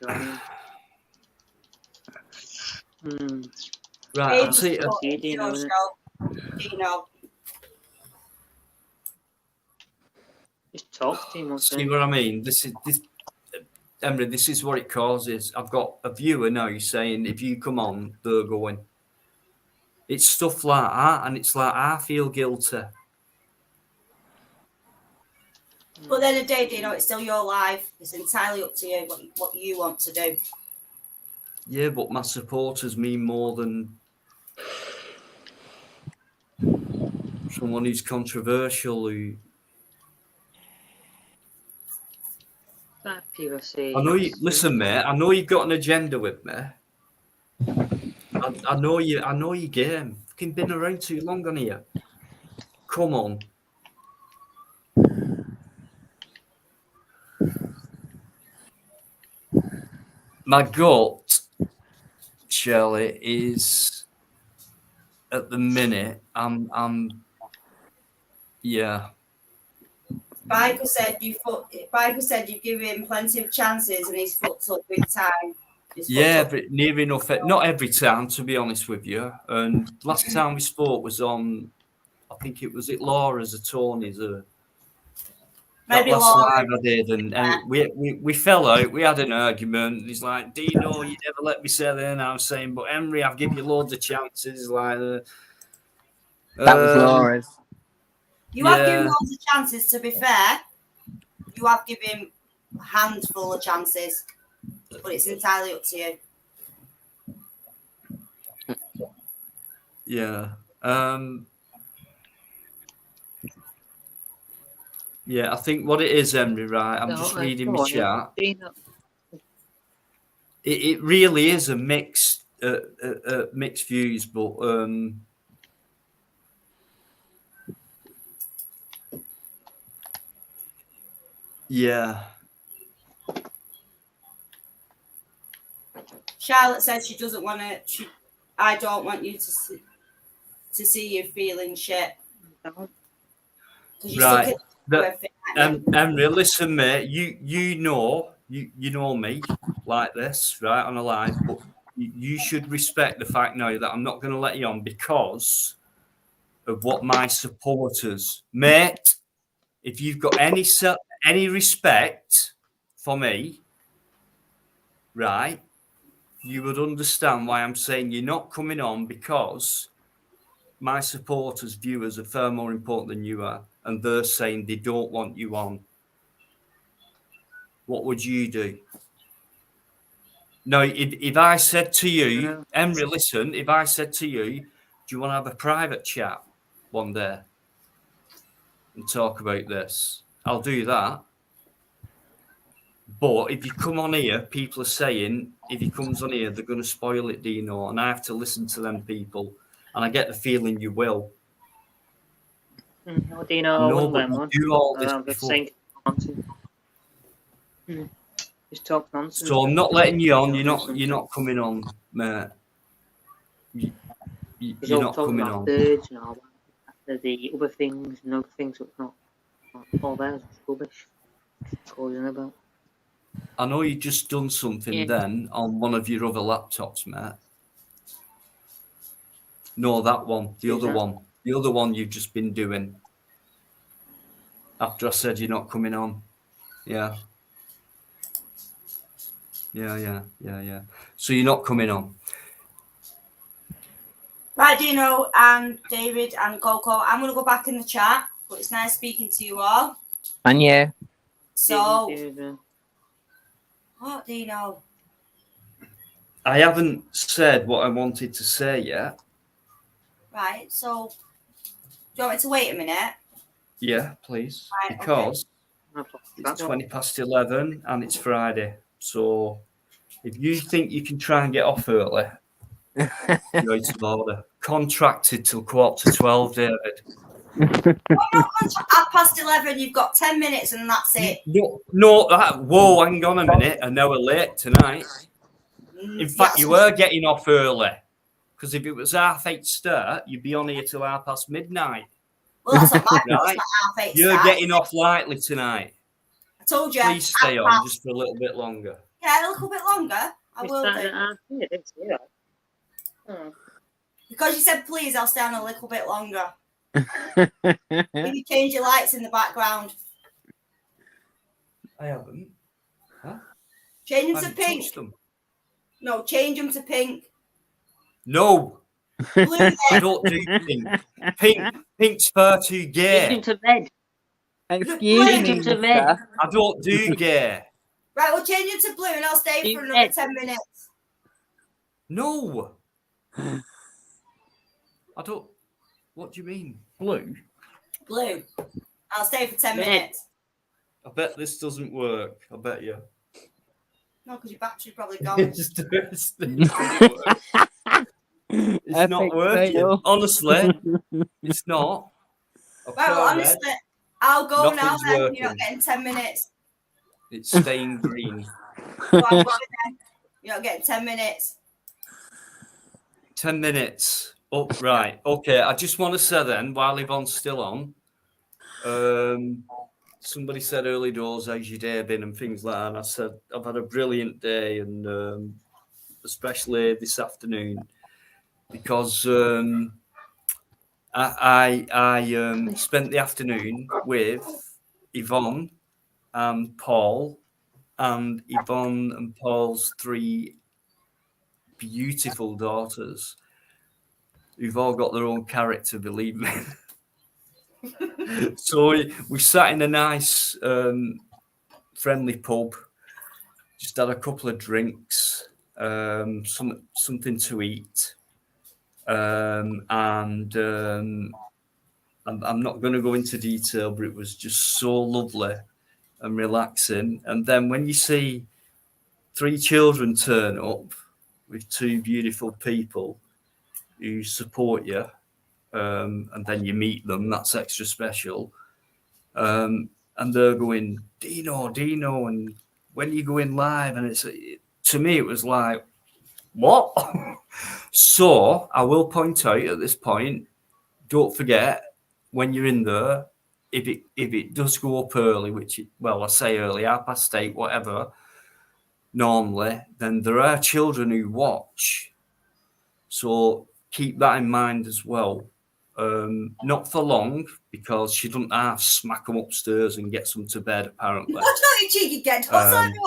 you know what I mean? Right, I'll see. Dino. Just talk to him. See what I mean? This, Emre, this is what it causes. I've got a viewer now saying, if you come on, they're going. It's stuff like that, and it's like, I feel guilty. But then a day, Dino, it's still your life. It's entirely up to you what you want to do. Yeah, but my supporters mean more than someone who's controversial. Who People say, I know you listen, mate. I know you've got an agenda with me. I know you. I know your game. Fucking been around too long on here. Come on. My gut, Shirley, is at the minute. Yeah. Biker said you give him plenty of chances and he's fucked up big time. Yeah, but near enough. Not every time, to be honest with you. And last time we spoke was on, I think it was Laura's or Tony's. That last live I did, and we fell out. We had an argument. He's like, Dino, you never let me say that. And I was saying, but Henry, I've given you loads of chances. Like that was Laura's. You have given loads of chances. To be fair, you have given him a handful of chances, but it's entirely up to you. Yeah. Yeah, I think what it is, Henry, right? I'm just reading my chat. It really is a mixed views, but yeah. Charlotte says she doesn't want to. I don't want you to see you feeling shit. Right. Emre, listen, mate. You know me like this, right, on a live, but you should respect the fact now that I'm not going to let you on because of what my supporters, mate. If you've got any respect for me, right, you would understand why I'm saying you're not coming on because my supporters' viewers are far more important than you are, and they're saying they don't want you on. What would you do? No, if I said to you, Emre, listen, if I said to you, do you want to have a private chat one day and talk about this? I'll do that. But if you come on here, people are saying if he comes on here, they're going to spoil it, Dino, and I have to listen to them people. And I get the feeling you will. No, Dino, I wouldn't let him on. do all this I'm just before. saying nonsense. Just talk nonsense. So I'm not letting you on. You're Nonsense. not coming on, mate. He's You're all not talking coming about on. birds and all that. The other things and other things, so it's not all there. It's rubbish. Causing about. I know you just done something then on one of your other laptops, mate. No, that one. The other one. The other one you've just been doing. After I said you're not coming on. Yeah. Yeah. So you're not coming on. Right, Dino and David and Coco, I'm going to go back in the chat, but it's nice speaking to you all. And yeah. So, what, Dino? I haven't said what I wanted to say yet. Right, so, do you want me to wait a minute? Yeah, please. Right, Because it's 11 and it's Friday. So if you think you can try and get off early, you're out of order. Contracted till 11:15, David. Well, at past 11, you've got 10 minutes and that's it. Whoa, hang on a minute. An hour late tonight. In fact, you were getting off early. Because if it was 8:30 start, you'd be on here till midnight. Well, that's not my right? It's 8:30 You're start. getting off lightly tonight. I told you. Please stay on just for a little bit longer. Yeah, a little bit longer. I will do. Because you said please, I'll stay on a little bit longer. Maybe change your lights in the background. I haven't. Huh? Change them to pink. No, change them to pink. No. Blue, I don't do pink. Pink's far too gay. Change them to red. Excuse me, to red. I don't do gay. Right, we'll change it to blue and I'll stay for another 10 minutes. No. I don't. What do you mean? Blue? Blue. I'll stay for 10 minutes. I bet this doesn't work. I bet you. No, because your battery's probably gone. It's not working. Honestly, it's not. Well, honestly, I'll go now then. Working. You're not getting 10 minutes. It's staying green. You're not getting 10 minutes. 10 minutes. Oh, right. Okay. I just want to say then, while Yvonne's still on, somebody said early doors, how's your day been and things like that. And I said, I've had a brilliant day, and especially this afternoon, because I spent the afternoon with Yvonne and Paul, and Yvonne and Paul's 3 beautiful daughters, who've all got their own character, believe me. So we sat in a nice, friendly pub, just had a couple of drinks, something to eat, and I'm not going to go into detail, but it was just so lovely and relaxing. And then when you see 3 children turn up with 2 beautiful people who support you, and then you meet them, that's extra special. And they're going, Dino, and when you go in live, and to me it was like, what? So I will point out at this point, don't forget when you're in there, if it does go up early, I say early, 8:30, whatever, normally, then there are children who watch. So keep that in mind as well. Not for long, because she doesn't have to smack them upstairs and get them to bed, apparently. What's not you cheeky get?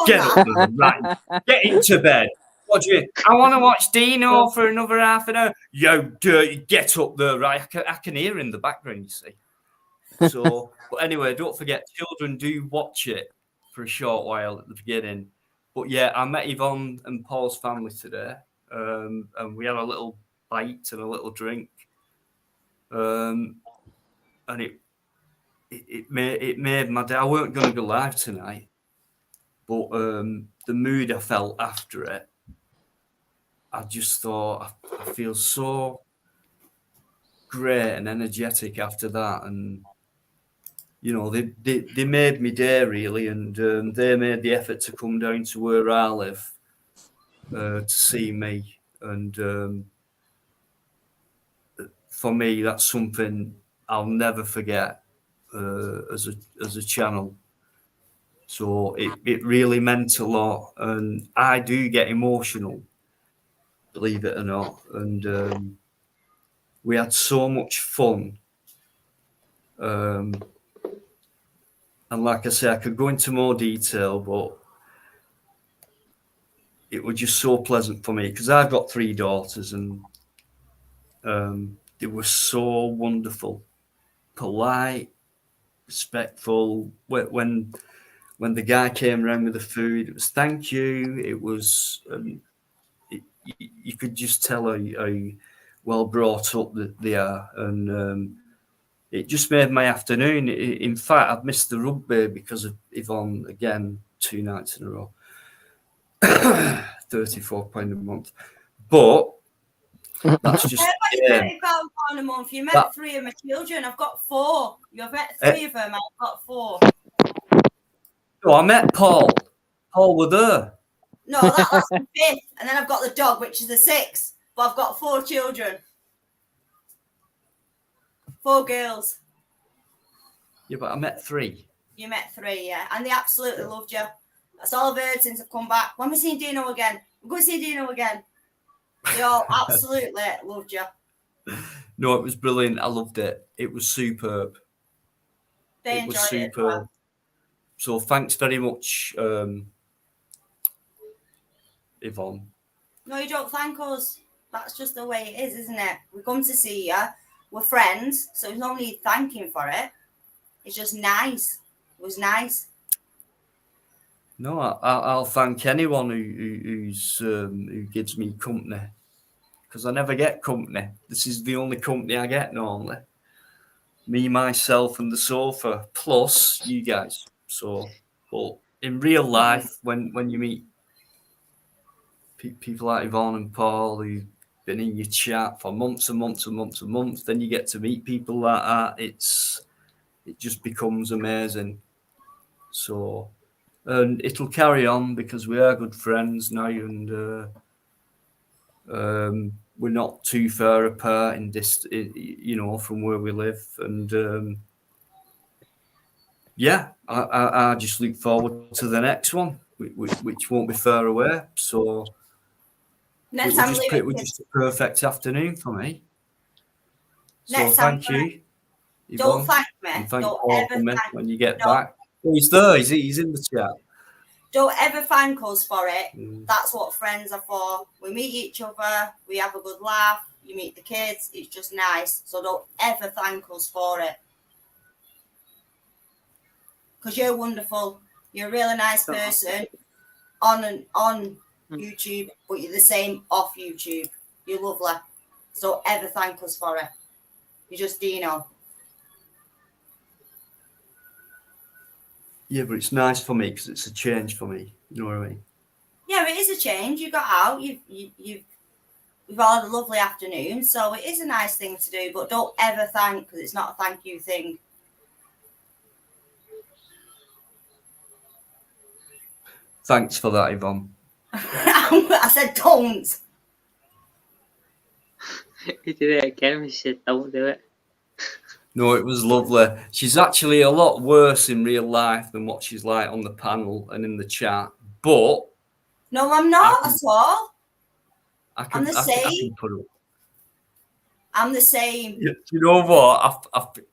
Get up there, right? Get into bed. What do you mean? I want to watch Dino for another half an hour. You dirty, get up there, right? I can hear in the background, you see. So, but anyway, don't forget, children do watch it for a short while at the beginning. But yeah, I met Yvonne and Paul's family today, and we had a little bite and a little drink, and it made my day. I weren't going to go live tonight, but the mood I felt after it, I just thought I feel so great and energetic after that, and you know, they made me day really, and they made the effort to come down to where I live to see me, and for me, that's something I'll never forget as a channel. So it really meant a lot, and I do get emotional, believe it or not, and we had so much fun. And like I say, I could go into more detail, but it was just so pleasant for me because I've got 3 daughters, and they were so wonderful, polite, respectful. When the guy came around with the food, it was thank you. It was you could just tell how well brought up that they are, and it just made my afternoon. In fact, I've missed the rugby because of Yvonne again 2 nights in a row. £34 a month, but that's just £35 a month. You met 3 of my children. I've got 4. You've met 3 of them. I've got 4. Oh, I met Paul. Paul were there. No, that's the 5th, and then I've got the dog, which is the 6th. But I've got 4 children. 4 girls. Yeah, but I met 3. You met 3, yeah, and they absolutely loved you. That's all I've heard since I've come back. When we see Dino again, we're going to see Dino again. They all absolutely loved you. No, it was brilliant. I loved it. It was superb. They It was enjoyed it. superb. So thanks very much, Yvonne. No, you don't thank us. That's just the way it is, isn't it? We come to see you. We're friends, so there's no need thanking for it. It's just nice. It was nice. No, I'll thank anyone who gives me company, because I never get company. This is the only company I get normally. Me, myself, and the sofa, plus you guys. So, but in real life, when you meet people like Yvonne and Paul who've been in your chat for months and months and months and months, then you get to meet people like that. It just becomes amazing. So. And it'll carry on because we are good friends now, and we're not too far apart in this, you know, from where we live. And yeah, I just look forward to the next one, which won't be far away. So it was just a perfect afternoon for me. So thank you, Yvonne. Don't thank me. And thank Don't Paul ever for me thank when you get no. back. Oh, he's there. He's in the chat. Don't ever thank us for it. That's what friends are for. We meet each other. We have a good laugh. You meet the kids. It's just nice. So don't ever thank us for it. Because you're wonderful. You're a really nice person on YouTube, but you're the same off YouTube. You're lovely. So don't ever thank us for it. You're just Dino. Yeah, but it's nice for me because it's a change for me. You know what I mean? Yeah, it is a change. You got out. We've all had a lovely afternoon, so it is a nice thing to do. But don't ever thank, because it's not a thank you thing. Thanks for that, Yvonne. I said don't. He did it again. He said, "Don't do it." No, it was lovely. She's actually a lot worse in real life than what she's like on the panel and in the chat. But no, I'm not at all. I'm the same. I'm the same. You know what?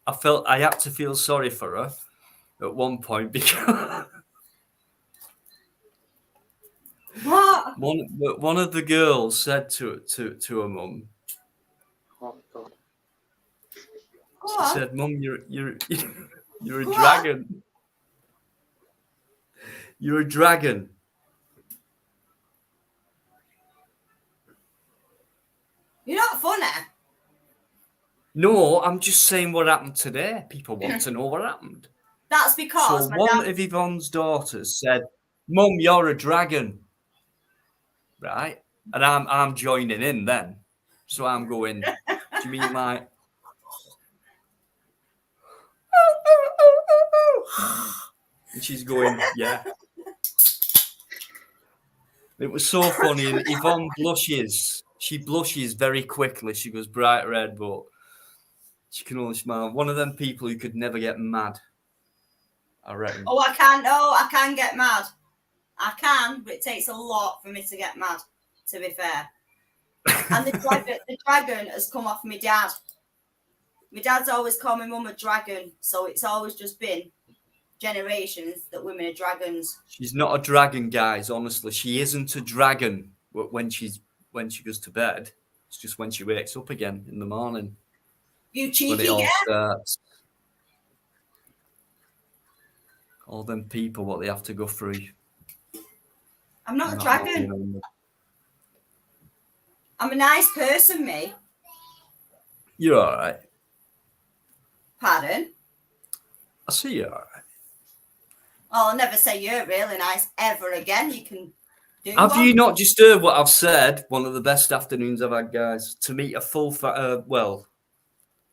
I felt I had to feel sorry for her at one point because What? one of the girls said to her mum. Oh God. She said, "Mum, you're a dragon. You're a dragon." You're not funny. No, I'm just saying what happened today. People want to know what happened. That's because so one of Yvonne's daughters said, "Mum, you're a dragon." Right? And I'm joining in then. So I'm going, do you mean like And she's going, yeah. It was so funny. And Yvonne blushes. She blushes very quickly. She goes bright red, but she can only smile. One of them people who could never get mad, I reckon. Oh, I can't. Oh, I can get mad. I can, but it takes a lot for me to get mad, to be fair. And the dragon has come off my dad. My dad's always called my mum a dragon, so it's always just been generations that women are dragons. She's not a dragon, guys. Honestly, she isn't a dragon when she goes to bed. It's just when she wakes up again in the morning. You When cheeky it all girl. starts. All them people, what they have to go through. I'm not I'm a not dragon. arguing on them. I'm a nice person, me. You're all right. Pardon? I see you're all right. Oh, I'll never say you're really nice ever again. You can do Have one. you not just heard what I've said? One of the best afternoons I've had, guys. To meet a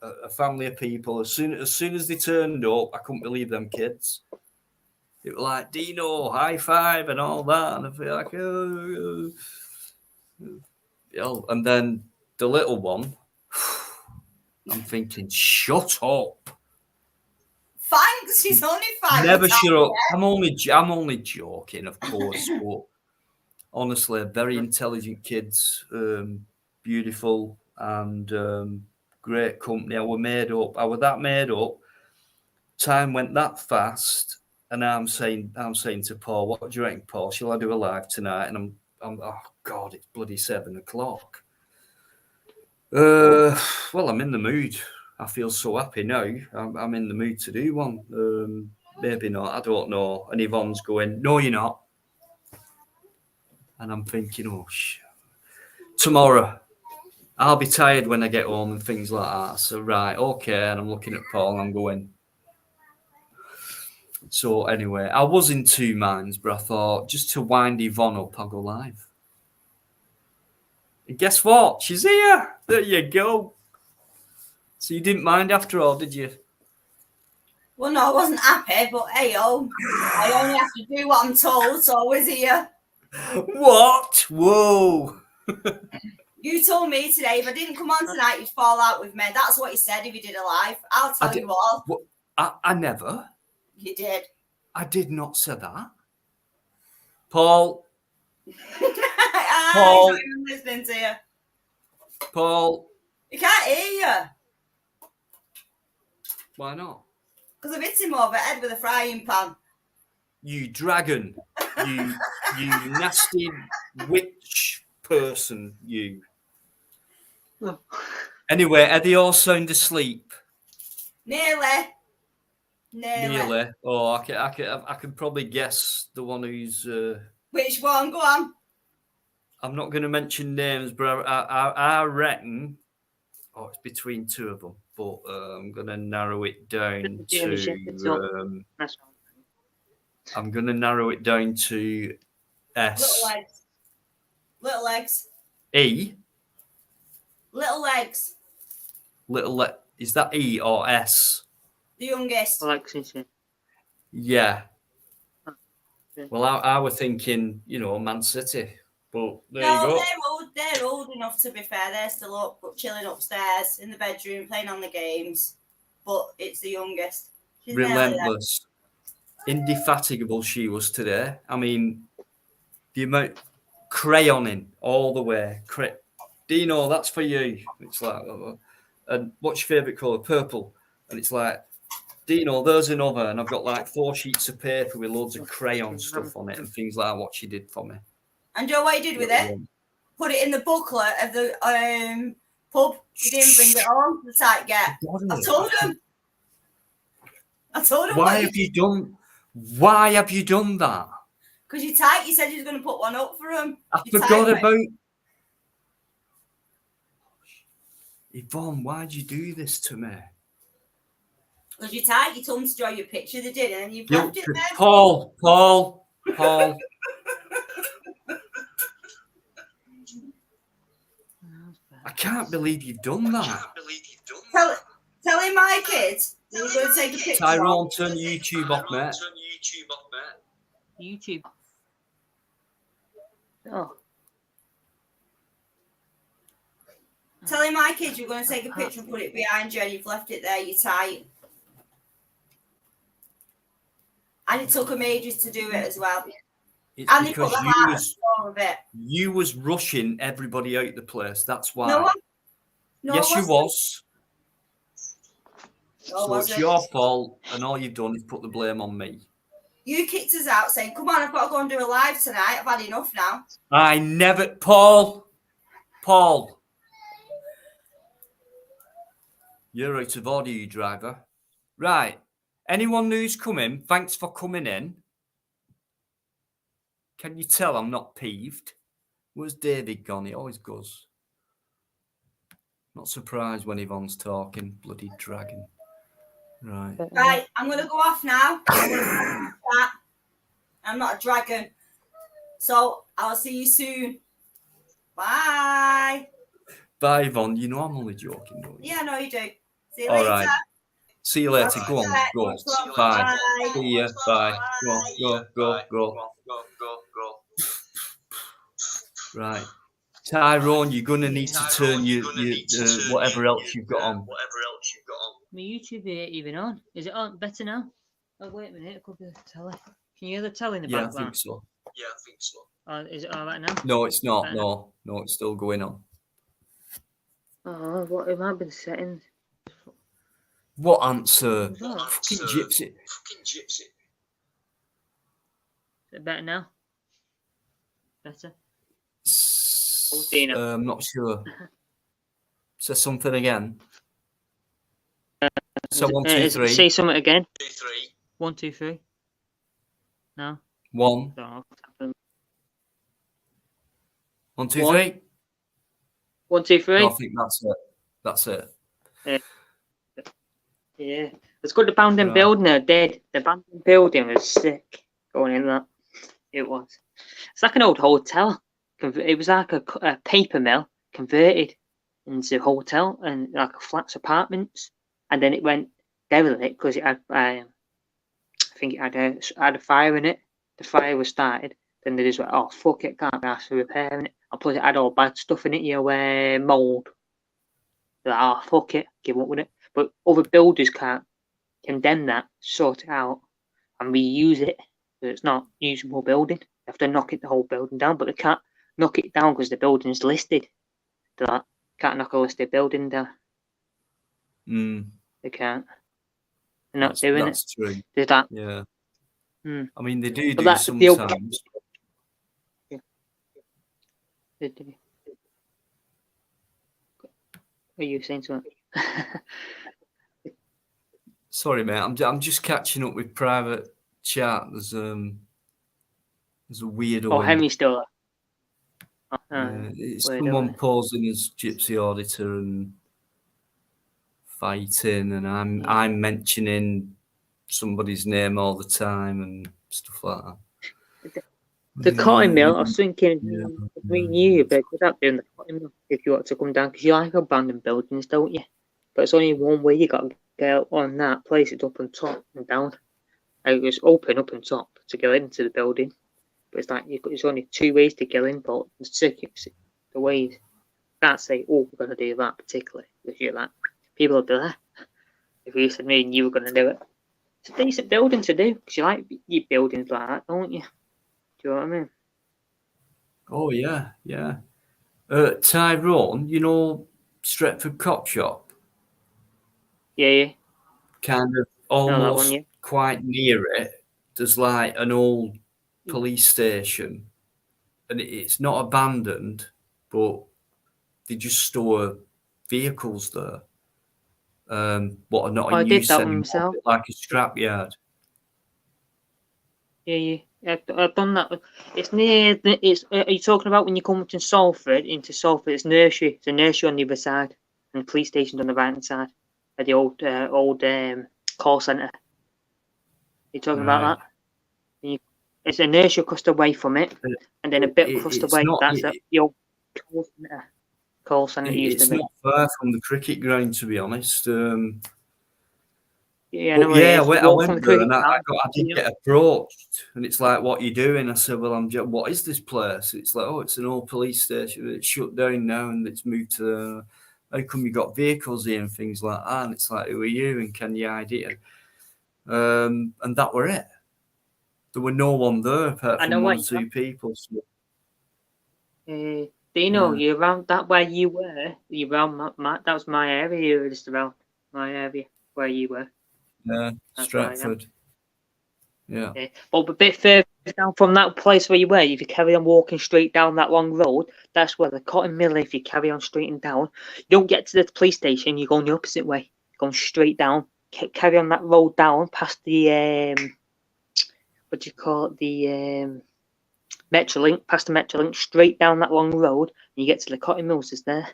a family of people. As soon as they turned up, I couldn't believe them kids. It was like Dino, high five, and all that, and I feel like, and then the little one. I'm thinking, shut up. Thanks. She's only 5. Never shut up. I'm only joking, of course, but honestly, very intelligent kids, beautiful and great company. I was that made up. Time went that fast, and I'm saying to Paul, "What do you reckon, Paul? Shall I do a live tonight?" And I'm oh God, it's bloody 7:00. Well, I'm in the mood. I feel so happy now. I'm in the mood to do one. Maybe not. I don't know. And Yvonne's going, "No, you're not." And I'm thinking, oh, tomorrow. I'll be tired when I get home and things like that. So, right, okay. And I'm looking at Paul and I'm going. So, anyway, I was in two minds, but I thought just to wind Yvonne up, I'll go live. And guess what? She's here. There you go. So, you didn't mind after all, did you? Well, no, I wasn't happy, but hey, I only have to do what I'm told, so I was here. What? Whoa. You told me today if I didn't come on tonight, you'd fall out with me. That's what you said if you did a live. I'll tell you all. What? I never. You did. I did not say that. Paul. He's Paul. not even listening to you. Paul. He can't hear you. Why not? Because I've hit him over the head with a frying pan. You dragon. You nasty witch person, you. No. Anyway, are they all sound asleep? Nearly. Oh, I can probably guess the one who's. Which one? Go on. I'm not going to mention names, but I reckon. Oh, it's between two of them, but I'm going to narrow it down to. I'm going to narrow it down to S. Little legs. E. Little legs. Is that E or S? The youngest. Alexis. Yeah. Yeah. Well, I was thinking, Man City, but there No, you go. they're old enough to be fair. They're still up, but chilling upstairs in the bedroom, playing on the games. But it's the youngest. She's Relentless, indefatigable she was today. I mean, the amount crayoning all the way. Dino, that's for you. It's like, and what's your favourite colour? Purple. And it's like, Dino, there's another. And I've got like 4 sheets of paper with loads of crayon stuff on it and things like that, what she did for me. And you know what he did with it? Put it in the booklet of the pub. He didn't bring it home. The tight get. I told him. Why have you done that? Because you're tight. You said you was going to put one up for him. I forgot about. Yvonne, why'd you do this to me? Because you're tight. You told him to draw your picture. They did, and then you left it there. Paul. I can't believe you've done that. Telling my kids you're going to take a picture. Tyrone, turn YouTube off, mate. YouTube. Oh. Telling my kids you're going to take a picture and put it behind you, and you've left it there. You're tight. And it took them ages to do it as well. It's And they because put the heart and soul of it. you was rushing everybody out the place. That's why. No, yes, you was. No, So it's your fault, and all you've done is put the blame on me. You kicked us out saying, come on, I've got to go and do a live tonight. I've had enough now. I never... Paul. You're out of order, you driver. Right. Anyone who's coming, thanks for coming in. Can you tell I'm not peeved? Where's David gone? He always goes. Not surprised when Yvonne's talking. Bloody dragon. Right. Right, I'm going to go off now. I'm not a dragon. So I'll see you soon. Bye. Bye, Yvonne. You know I'm only joking, don't you? Yeah, no, you do. See you All later. right. See you later. Go on. Go. Bye. Bye. See ya. Bye. Go. Right. Tyrone, you're going to need to turn your whatever else you've got on. My YouTube ain't even on. Is it on better now? Oh, wait a minute. It could be the telly. Can you hear the telly in the Yeah, background? I think so. Is it all right now? No, it's not. No, it's still going on. Oh, what? It might be the settings. What answer? What? Fucking gypsy. Is it better now? Better? I'm not sure. Say something again. So 1, 2, 3. Say something again. 1, 2, 3. No. 1. No. 1, 2, 3. 1, 2, 3. No, I think that's it. Yeah. It's good. The abandoned building are dead. The abandoned building was sick. Going in that. It was. It's like an old hotel. It was like a paper mill converted into a hotel and like a flats apartments. And then it went derelict because it had, I think it had a fire in it. The fire was started. Then they just went, oh, fuck it, can't be asked for repairing it. And plus it had all bad stuff in it, you know, mould. They're like, oh, fuck it, give up with it. But other builders can't condemn that, sort it out, and reuse it. So it's not usable building. They have to knock the whole building down, but they can't knock it down because the building's listed. They're like, can't knock a listed building down. They can't. They're not doing that's it. That's true. There's that. Yeah. I Mm. mean, they do But sometimes. They do. Are you saying something? Sorry, mate. I'm just catching up with private chat. There's a weirdo. Oh, Henry's still there. It's someone posing as gypsy auditor and fighting, and I'm mentioning somebody's name all the time and stuff like that. The cotton mill, I was thinking, we knew, but without doing the cotton mill, if you want to come down, because you like abandoned buildings, don't you? But it's only one way you got to get on that place. It's up on top and down. It was open up on top to go into the building, but it's like there's only 2 ways to get in. But the ways, can't say, oh, we're going to do that particularly, because you're like, people will be there. If you said me and you were going to do it, it's a decent building to do, because you like your buildings like that, don't you? Do you know what I mean? Oh, yeah. Tyrone, you know Stretford Cop Shop? Yeah. Kind of almost quite near it. There's like an old police station. And it's not abandoned, but they just store vehicles there. What are not in use anymore, like a scrapyard. Yeah. I've done that. It's near. Are you talking about when you come into Salford? It's nursery. It's a nursery on the other side, and the police station's on the right hand side. At the old call centre. You're talking about that? It's a nursery across the way from it, and then a bit across the way. That's the old call centre. call centre used to It's be. not far from the cricket ground, to be honest. Yeah, I But know where it yeah, is. I Walk from went the there cricket and I ground. did get approached, and it's like, "What you doing?" I said, "Well, what is this place?" It's like, "Oh, it's an old police station. It's shut down now, and it's moved to. How come you got vehicles here and things like that?" And it's like, "Who are you? And can you ID it?" And that were it. There were no one there apart I from know one where or you two people. So, Dino, yeah. you around that where you were? You around that was my area. You were just around my area where you were. Yeah, That's where I am. Stratford. Yeah. But a bit further down from that place where you were, if you carry on walking straight down that long road, that's where the cotton mill. If you carry on straight and down, you don't get to the police station. You're going the opposite way, going straight down. Carry on that road down past the what do you call it? The Metrolink, past the Metrolink, straight down that long road, and you get to the cotton mills. Is there?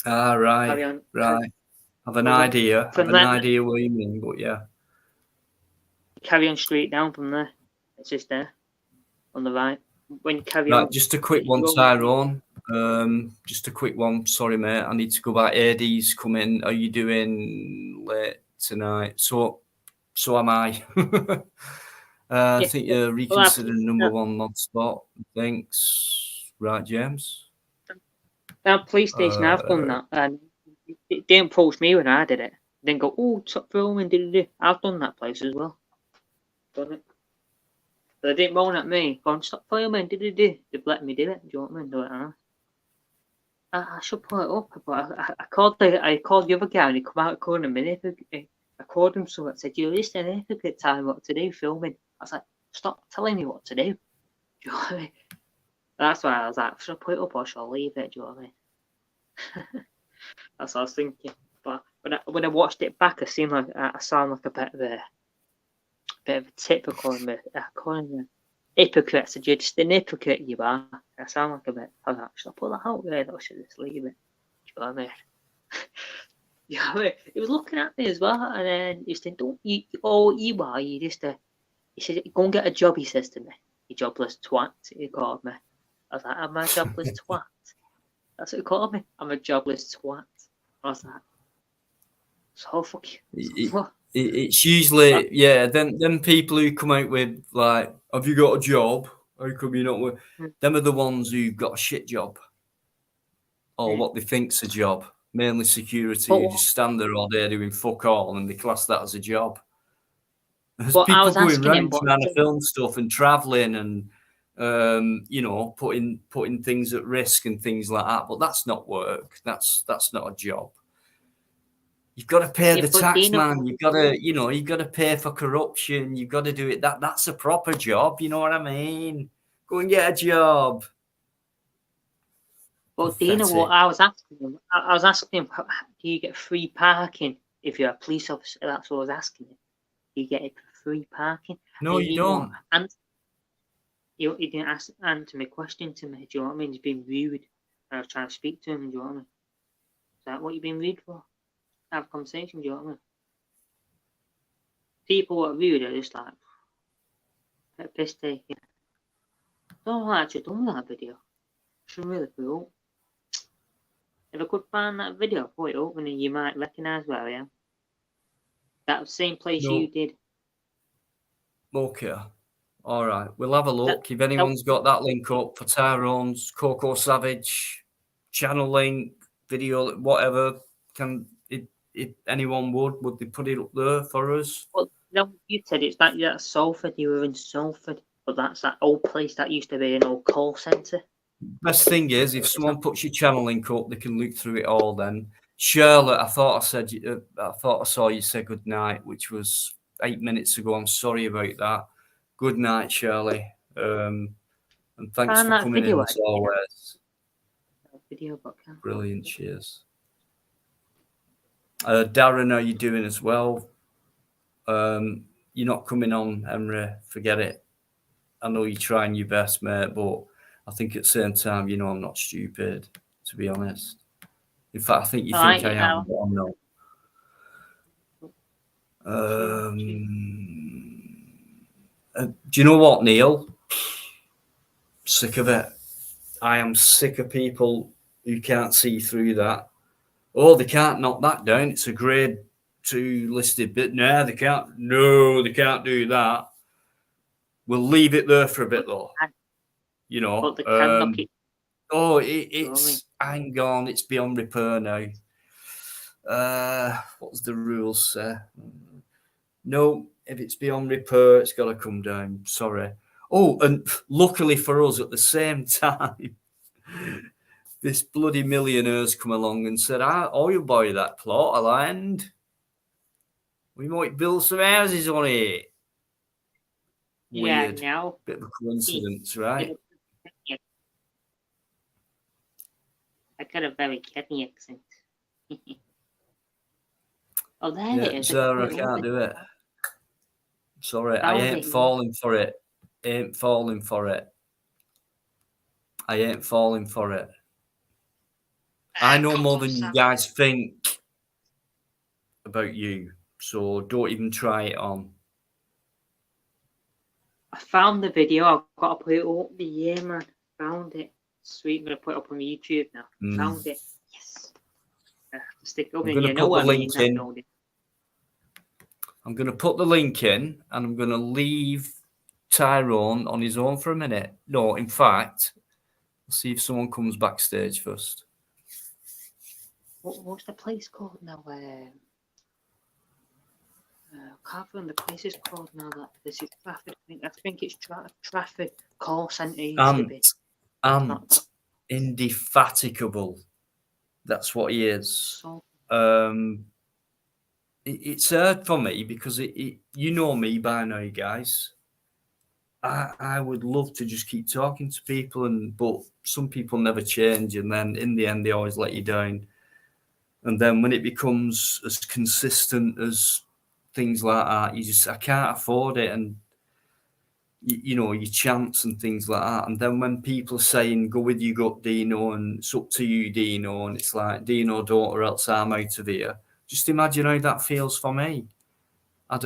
Ah, Carry right, on. right. Have an From idea. Have an there, idea what you mean, but yeah. carry on straight down from there. It's just there on the right. When you carry Right, on, just a quick one, you're Tyrone. Just a quick one. Sorry, mate. I need to go back. AD's coming. Are you doing late tonight? So am I. I think you're reconsidering number one on spot. Thanks. Right, James. that police station. I've done that, and it didn't approach me when I did it. Then go, oh, stop filming. I've done that place as well. Done it. But they didn't moan at me. Going, stop filming. They've let me do it. Do you know what I mean? Do it. I should pull it up, but I called the other guy and he come out calling him an hypocrite. I called him so I said, "You're just an hypocrite, telling me what to do, filming." I was like, "Stop telling me what to do." Do you know what I mean? That's why I was like, "Should I put it up or should I leave it?" Do you know what I mean? That's what I was thinking. But when I watched it back, I sound like a bit of a typical hypocrite. I said, "You're just an hypocrite, you are." I sound like a bit. I was like, "Should I put that out there or should I just leave it?" Do you know what I mean? Yeah, he was looking at me as well, and then he said, "Don't you? Oh, you are. You just." He said, "Go and get a job." He says to me, "You jobless twat." He called me. I was like, "I'm a jobless twat." That's what he called me. I'm a jobless twat. I was like, "So fuck you." It's usually Then people who come out with like, "Have you got a job? How come you're not with?" Them are the ones who've got a shit job or what they think's a job. Mainly security, who just stand there all day doing fuck all, and they class that as a job. There's But I people was going asking him, around trying to film stuff and traveling and putting things at risk and things like that. But that's not work. That's not a job. You've got to pay the tax, man. You've got to pay for corruption. You've got to do it. That's a proper job. You know what I mean? Go and get a job. But do you know what I was asking him? I was asking him, do you get free parking if you're a police officer? That's what I was asking him. Do you get it for free parking? No, you don't. And he didn't answer my question to me. Do you know what I mean? He's been rude. I was trying to speak to him. Do you know what I mean? Is that what you've been rude for? Have a conversation. Do you know what I mean? People who are rude are just like a piss taking. Don't know actually done that video. Should really put up. If I could find that video, put it up, and then you might recognise where I am. That same place you did. Okay. All right. We'll have a look. If anyone's got that link up for Tyrone's Coco Savage channel link, video, whatever, if anyone would they put it up there for us? Well, no, you said it's that Salford. You were in Salford, but that's that old place that used to be an old call centre. Best thing is, if someone puts your channel link up, they can look through it all. Then, Charlotte, I thought I saw you say good night, which was 8 minutes ago. I'm sorry about that. Good night, Shirley. And thanks for coming in as always. Brilliant. Cheers. Darren, how you doing as well? You're not coming on, Emery. Forget it. I know you're trying your best, mate, but I think at the same time, I'm not stupid, to be honest. In fact, I think you think I am, but I'm not. Do you know what, Neil? Sick of it. I am sick of people who can't see through that. Oh, they can't knock that down. It's a grade 2 listed bit. No, they can't. No, they can't do that. We'll leave it there for a bit though. You know. But they can knock it. Oh, it's hang on. It's beyond repair now. What's the rules say? No, if it's beyond repair, it's got to come down. Sorry. Oh, and luckily for us, at the same time, this bloody millionaire's come along and said, "Oh, you buy that plot of land. We might build some houses on it." Weird. Yeah, now. Bit of a coincidence, right? I got a very Kenny accent. Oh, there Yeah, it is. Sarah, I can't do it. Sorry, I ain't falling for it. Ain't falling for it. I ain't falling for it. I know more than you guys think about you, so don't even try it on. I found the video. I've got to put it up the year, man. Found it. Sweet. I'm going to put it up on YouTube now. Found it. Yes. Stick it up I'm going to put the link in. I'm going to put the link in and I'm going to leave Tyrone on his own for a minute. No, in fact, I'll see if someone comes backstage first. What's the place called now? I can't remember the place is called now. That this is Trafford. I think it's Trafford Call Centre. Indefatigable. That's what he is. So, it's hard for me because you know me by now, guys. I would love to just keep talking to people, but some people never change, and then in the end they always let you down. And then when it becomes as consistent as things like that, I can't afford it. And you know, your chants and things like that. And then when people are saying, go with your gut, Dino, and it's up to you, Dino, and it's like, Dino, don't, or else I'm out of here. Just imagine how that feels for me. I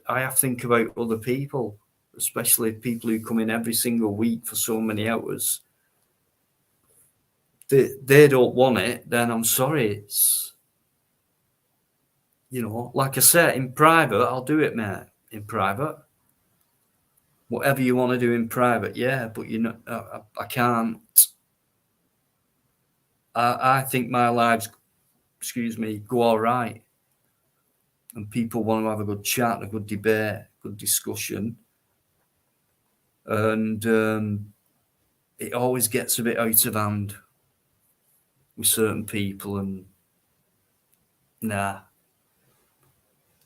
have to think about other people, especially people who come in every single week for so many hours. They don't want it, then I'm sorry. It's, you know, like I said, in private, I'll do it, mate. In private. Whatever you want to do in private, yeah, but you know, I can't. I think my lives, go all right. And people want to have a good chat, a good debate, good discussion. And it always gets a bit out of hand with certain people. And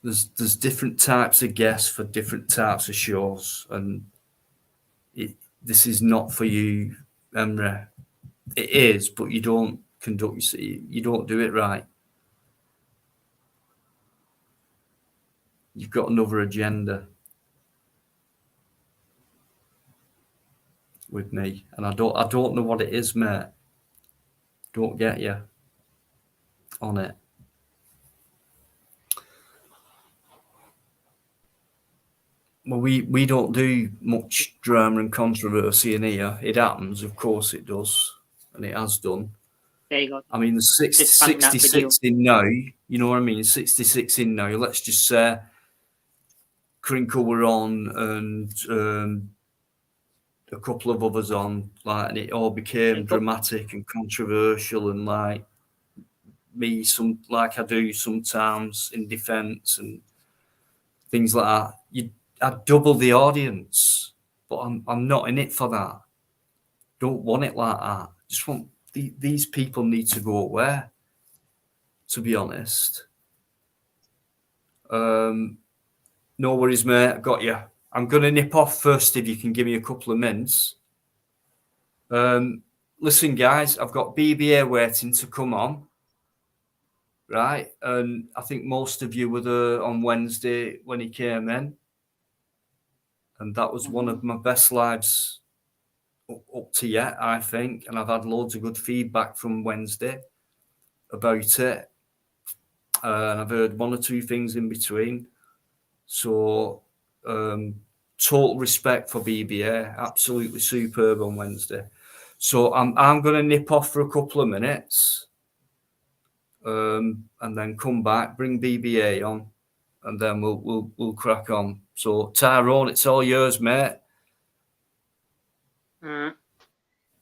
there's different types of guests for different types of shows. And this is not for you, Emre. It is, but you don't you don't do it right. You've got another agenda with me, and I don't know what it is, mate. Don't get you on it. Well, we don't do much drama and controversy in here. It happens, of course it does, and it has done. there you go. I mean, there's 66 in now. You know what I mean? 66 in now. Let's just say Crinkle were on and a couple of others on, like, and it all became dramatic and controversial, and like me, like I do sometimes in defence and things like that. I'd double the audience, but I'm not in it for that. Don't want it like that. Just want these people need to go away. To be honest. No worries, mate. I got you. I'm going to nip off first if you can give me a couple of minutes. Listen, guys, I've got BBA waiting to come on. Right. And I think most of you were there on Wednesday when he came in. And that was one of my best lives up to yet, I think. And I've had loads of good feedback from Wednesday about it. And I've heard one or two things in between. So, total respect for BBA. Absolutely superb on Wednesday. So I'm going to nip off for a couple of minutes, and then come back, bring BBA on, and then we'll crack on. So Tyrone, it's all yours, mate.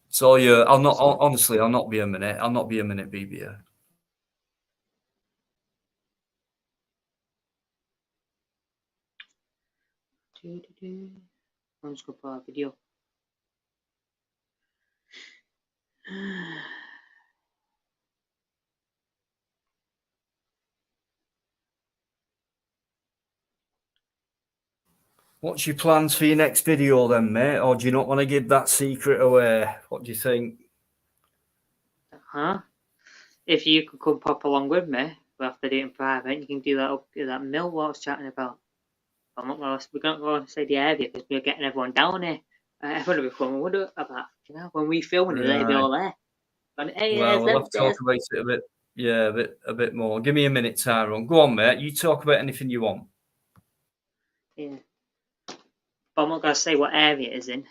It's all yours. Honestly, I'll not be a minute. I'll not be a minute, BBA. I'm just gonna play a video. What's your plans for your next video then, mate? Or do you not want to give that secret away? What do you think? Huh? If you could come pop along with me, we'll have to do it in private. You can do that up at that mill what I was chatting about. We're not going to say the area because we're getting everyone down here. Everyone will be coming with it about, when we film it, they'll be all there. And, hey, well, we'll have to talk about it a bit. Yeah, a bit more. Give me a minute, Tyrone. Go on, mate. You talk about anything you want. Yeah. But I'm not going to say what area it is in.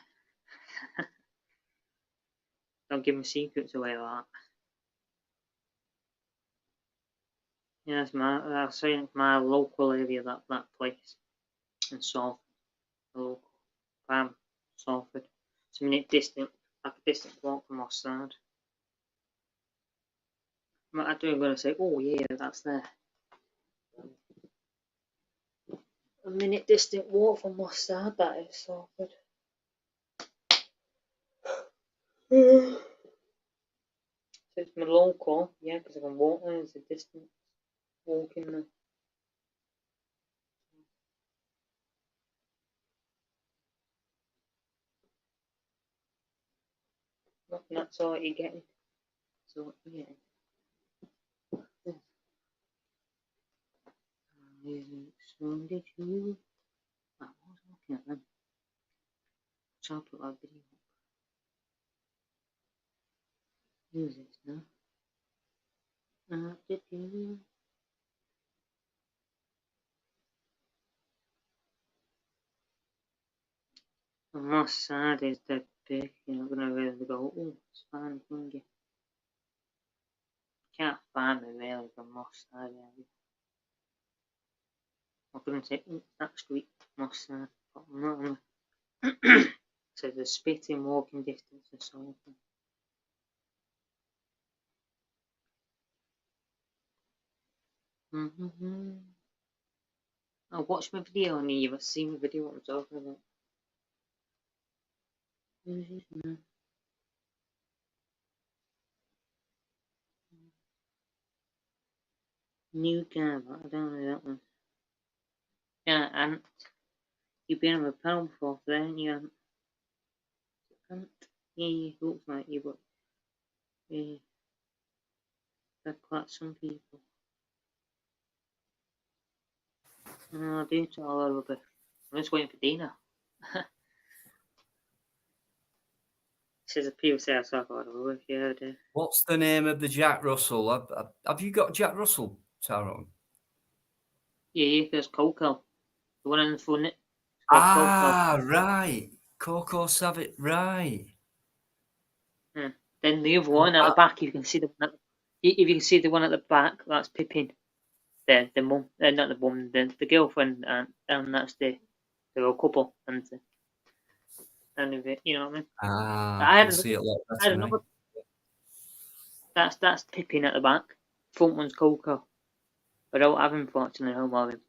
Don't give my secrets away like that. Yeah, I'll say it's my local area, that place. In Salford. The local farm, Salford. It's a minute distant, like a distant walk from Mossad. I'm going to say, oh yeah, that's there. A minute distant walk from Mossad, that is Salford. So it's my local, yeah, because I can walk there, it's a distant walking there. That's all you're getting. So what you're getting. So did you? I was looking at them. So I'll put that video up. Use this now. Did you? Mossad is dead big. You're not gonna really go, oh, it's fine, can you? Can't find me really from Mossad area. I couldn't say, that street, Mossad, but I'm not on so the spitting walking distance or something. Oh, watch my video and you've seen my video what I'm talking about. New camera, I don't know that one. Yeah, and you've been on a panel before today, haven't you? Ant? Yeah, looks like you, but yeah, they're quite some people. I do it all a little bit. I'm just waiting for Dina. Says a POC I talk about it. Yeah, I do. What's the name of the Jack Russell? Have you got Jack Russell, Tyrone? Yeah, there's Coco. The one in the front. Ah, Coco. Right. Coco Savage, right. Then the other one at the back, you can see the one if you can see the one at the back, that's Pippin. The mum, not the mum, the girlfriend, and that's the real couple, and you know what I mean. I can see it a lot better now. That's Pippin at the back. Front one's Coco. I don't have him, fortunately, home of him.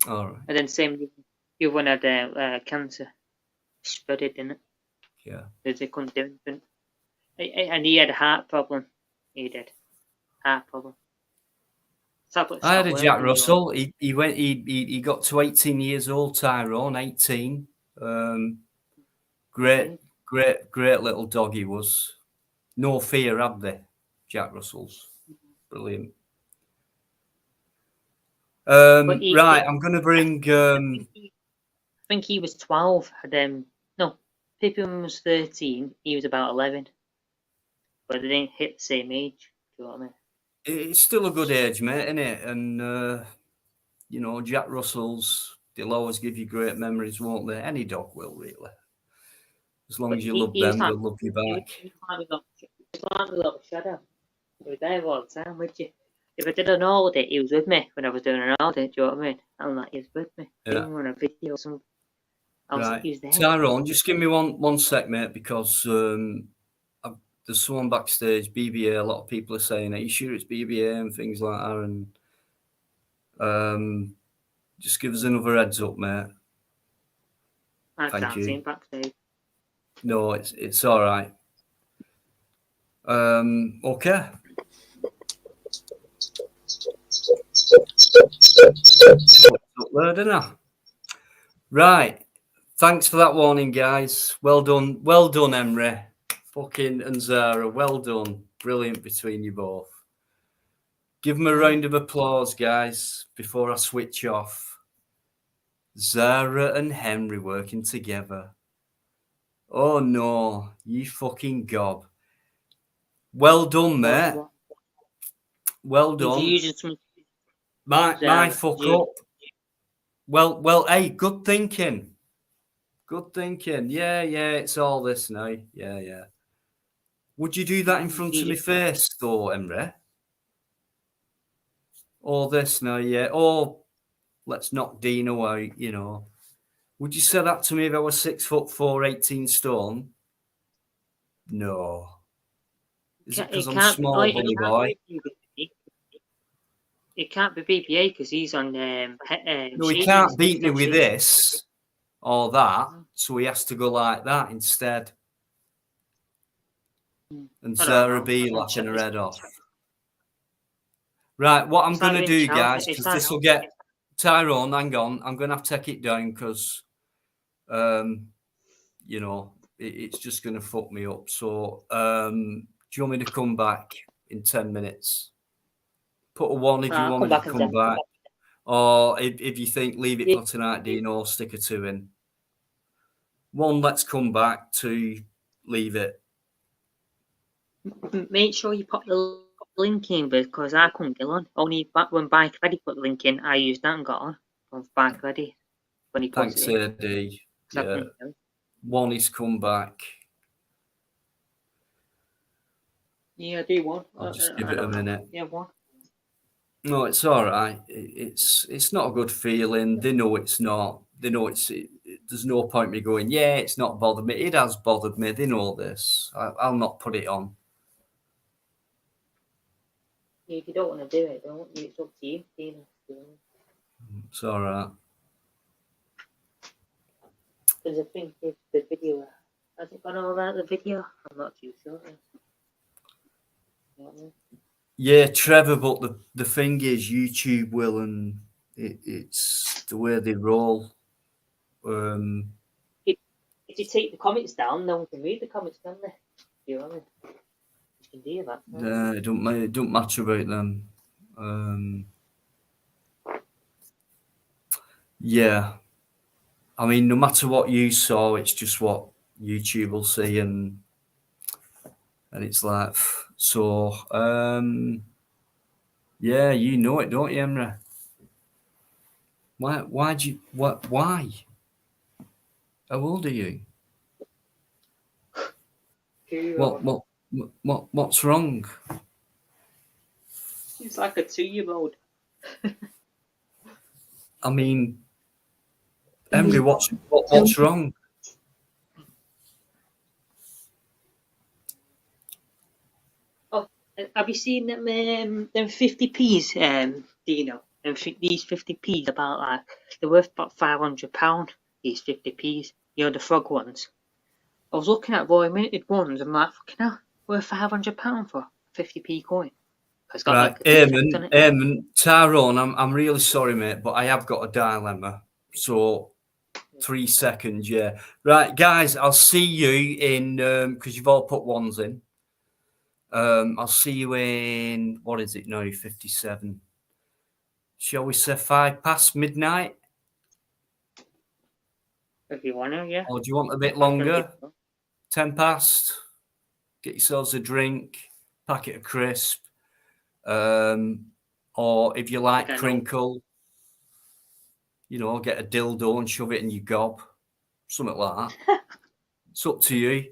All right. And then same, the other one had cancer. Spreaded, didn't it? Yeah. They couldn't do anything. And he had a heart problem. He did. Heart problem. I had a Jack Russell. He got to 18 years old, Tyrone, 18. Great little dog he was. No fear, had they? Jack Russells. Brilliant. Right, I'm going to bring... I think he was 12. No, Pippin was 13. He was about 11. But they didn't hit the same age. Do you know what I mean? It's still a good age, mate, isn't it? And, you know, Jack Russells, they'll always give you great memories, won't they? Any dog will, really. As long But as you he- love he was them, like- they'll love you He back. was like a little shadow. He was there all the time with you. If I did an audit, he was with me when I was doing an audit. Do you know what I mean? And like, he was with me. Yeah. Even on a video or something. Right. He was there. Tyrone, just give me one sec, mate, because there's someone backstage, BBA. A lot of people are saying, "Are you sure it's BBA?" and things like that. And just give us another heads up, mate. I Thank can't you. see him backstage. No, it's all right. Okay. Up there, didn't I? Right. Thanks for that warning, guys. Well done, Emre, fucking and Zara. Well done, brilliant between you both. Give them a round of applause, guys, before I switch off. Zara and Henry working together. Oh no, you fucking gob. Well done, mate. Well Did you done. use some? My fuck up. Well, hey, good thinking. Good thinking. Yeah, it's all this now. Yeah. Would you do that in front of my face, though, Emre? Or this now, yeah. Or let's knock Dino out, you know. Would you say that to me if I was 6'4", 18 stone? No. Is it because I'm small, bunny boy? It can't be BPA because he's on. No, he can't beat me with this or that, so he has to go like that instead. And Zara B laughing her head off. Right, what I'm going to do, guys, because this will get... Tyrone, hang on. I'm going to have to take it down because, you know, it's just going to fuck me up. So, do you want me to come back in 10 minutes? Put a 1 if you want me to come back. Or if you think leave it for tonight, Dino, stick a 2 in. 1, let's come back. 2, leave it. Make sure you put the link in because I couldn't get on. Only back when Bikereddie put the link in, I used that and got on. Of Bikereddie when he Thanks, AD. Yeah. 1 is come back. Yeah, do 1. I'll just give it a minute. Yeah, 1. No, it's all right. It's not a good feeling. They know it's not. They know there's no point me going, yeah, it's not bothered me. It has bothered me. They know this. I'll not put it on. If you don't want to do it, don't. It's up to you. It's all right. There's a thing with the video. Has it gone all about the video? I'm not too sure. Yeah, Trevor, but the thing is, YouTube will, and it's the way they roll. If you take the comments down, no one can read the comments, can they? You know what I mean? You can do that. It don't matter about them. Yeah, I mean, no matter what you saw, it's just what YouTube will see, and it's like so. Yeah, you know it, don't you, Emre? Why'd you? What? Why? How old are you? What's wrong? He's like a 2-year-old. I mean, Emre, what's wrong? Oh, have you seen them 50p's, Dino? And these 50p's about like they're worth about £500. These 50p's, you know, the frog ones. I was looking at Roy Minted ones. I'm like, fucking hell, worth £500 for a 50p coin. It's got Right, Eamon, Tyrone, I'm really sorry, mate, but I have got a dilemma. So 3 seconds, yeah. Right, guys, I'll see you in because you've all put 1s in. I'll see you in what is it now? 57. Shall we say 5 past midnight? If you want to, yeah. Or do you want a bit longer? 10 past. Get yourselves a drink, packet of crisp. Or if you like crinkle, you know, get a dildo and shove it in your gob, something like that. It's up to you.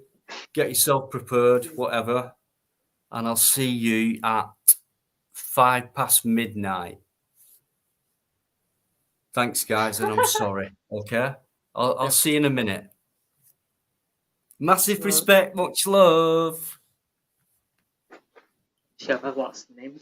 Get yourself prepared, whatever. And I'll see you at 5 past midnight. Thanks, guys, and I'm sorry. Okay? I'll see you in a minute. Massive respect, much love. Shit, I've lost the name.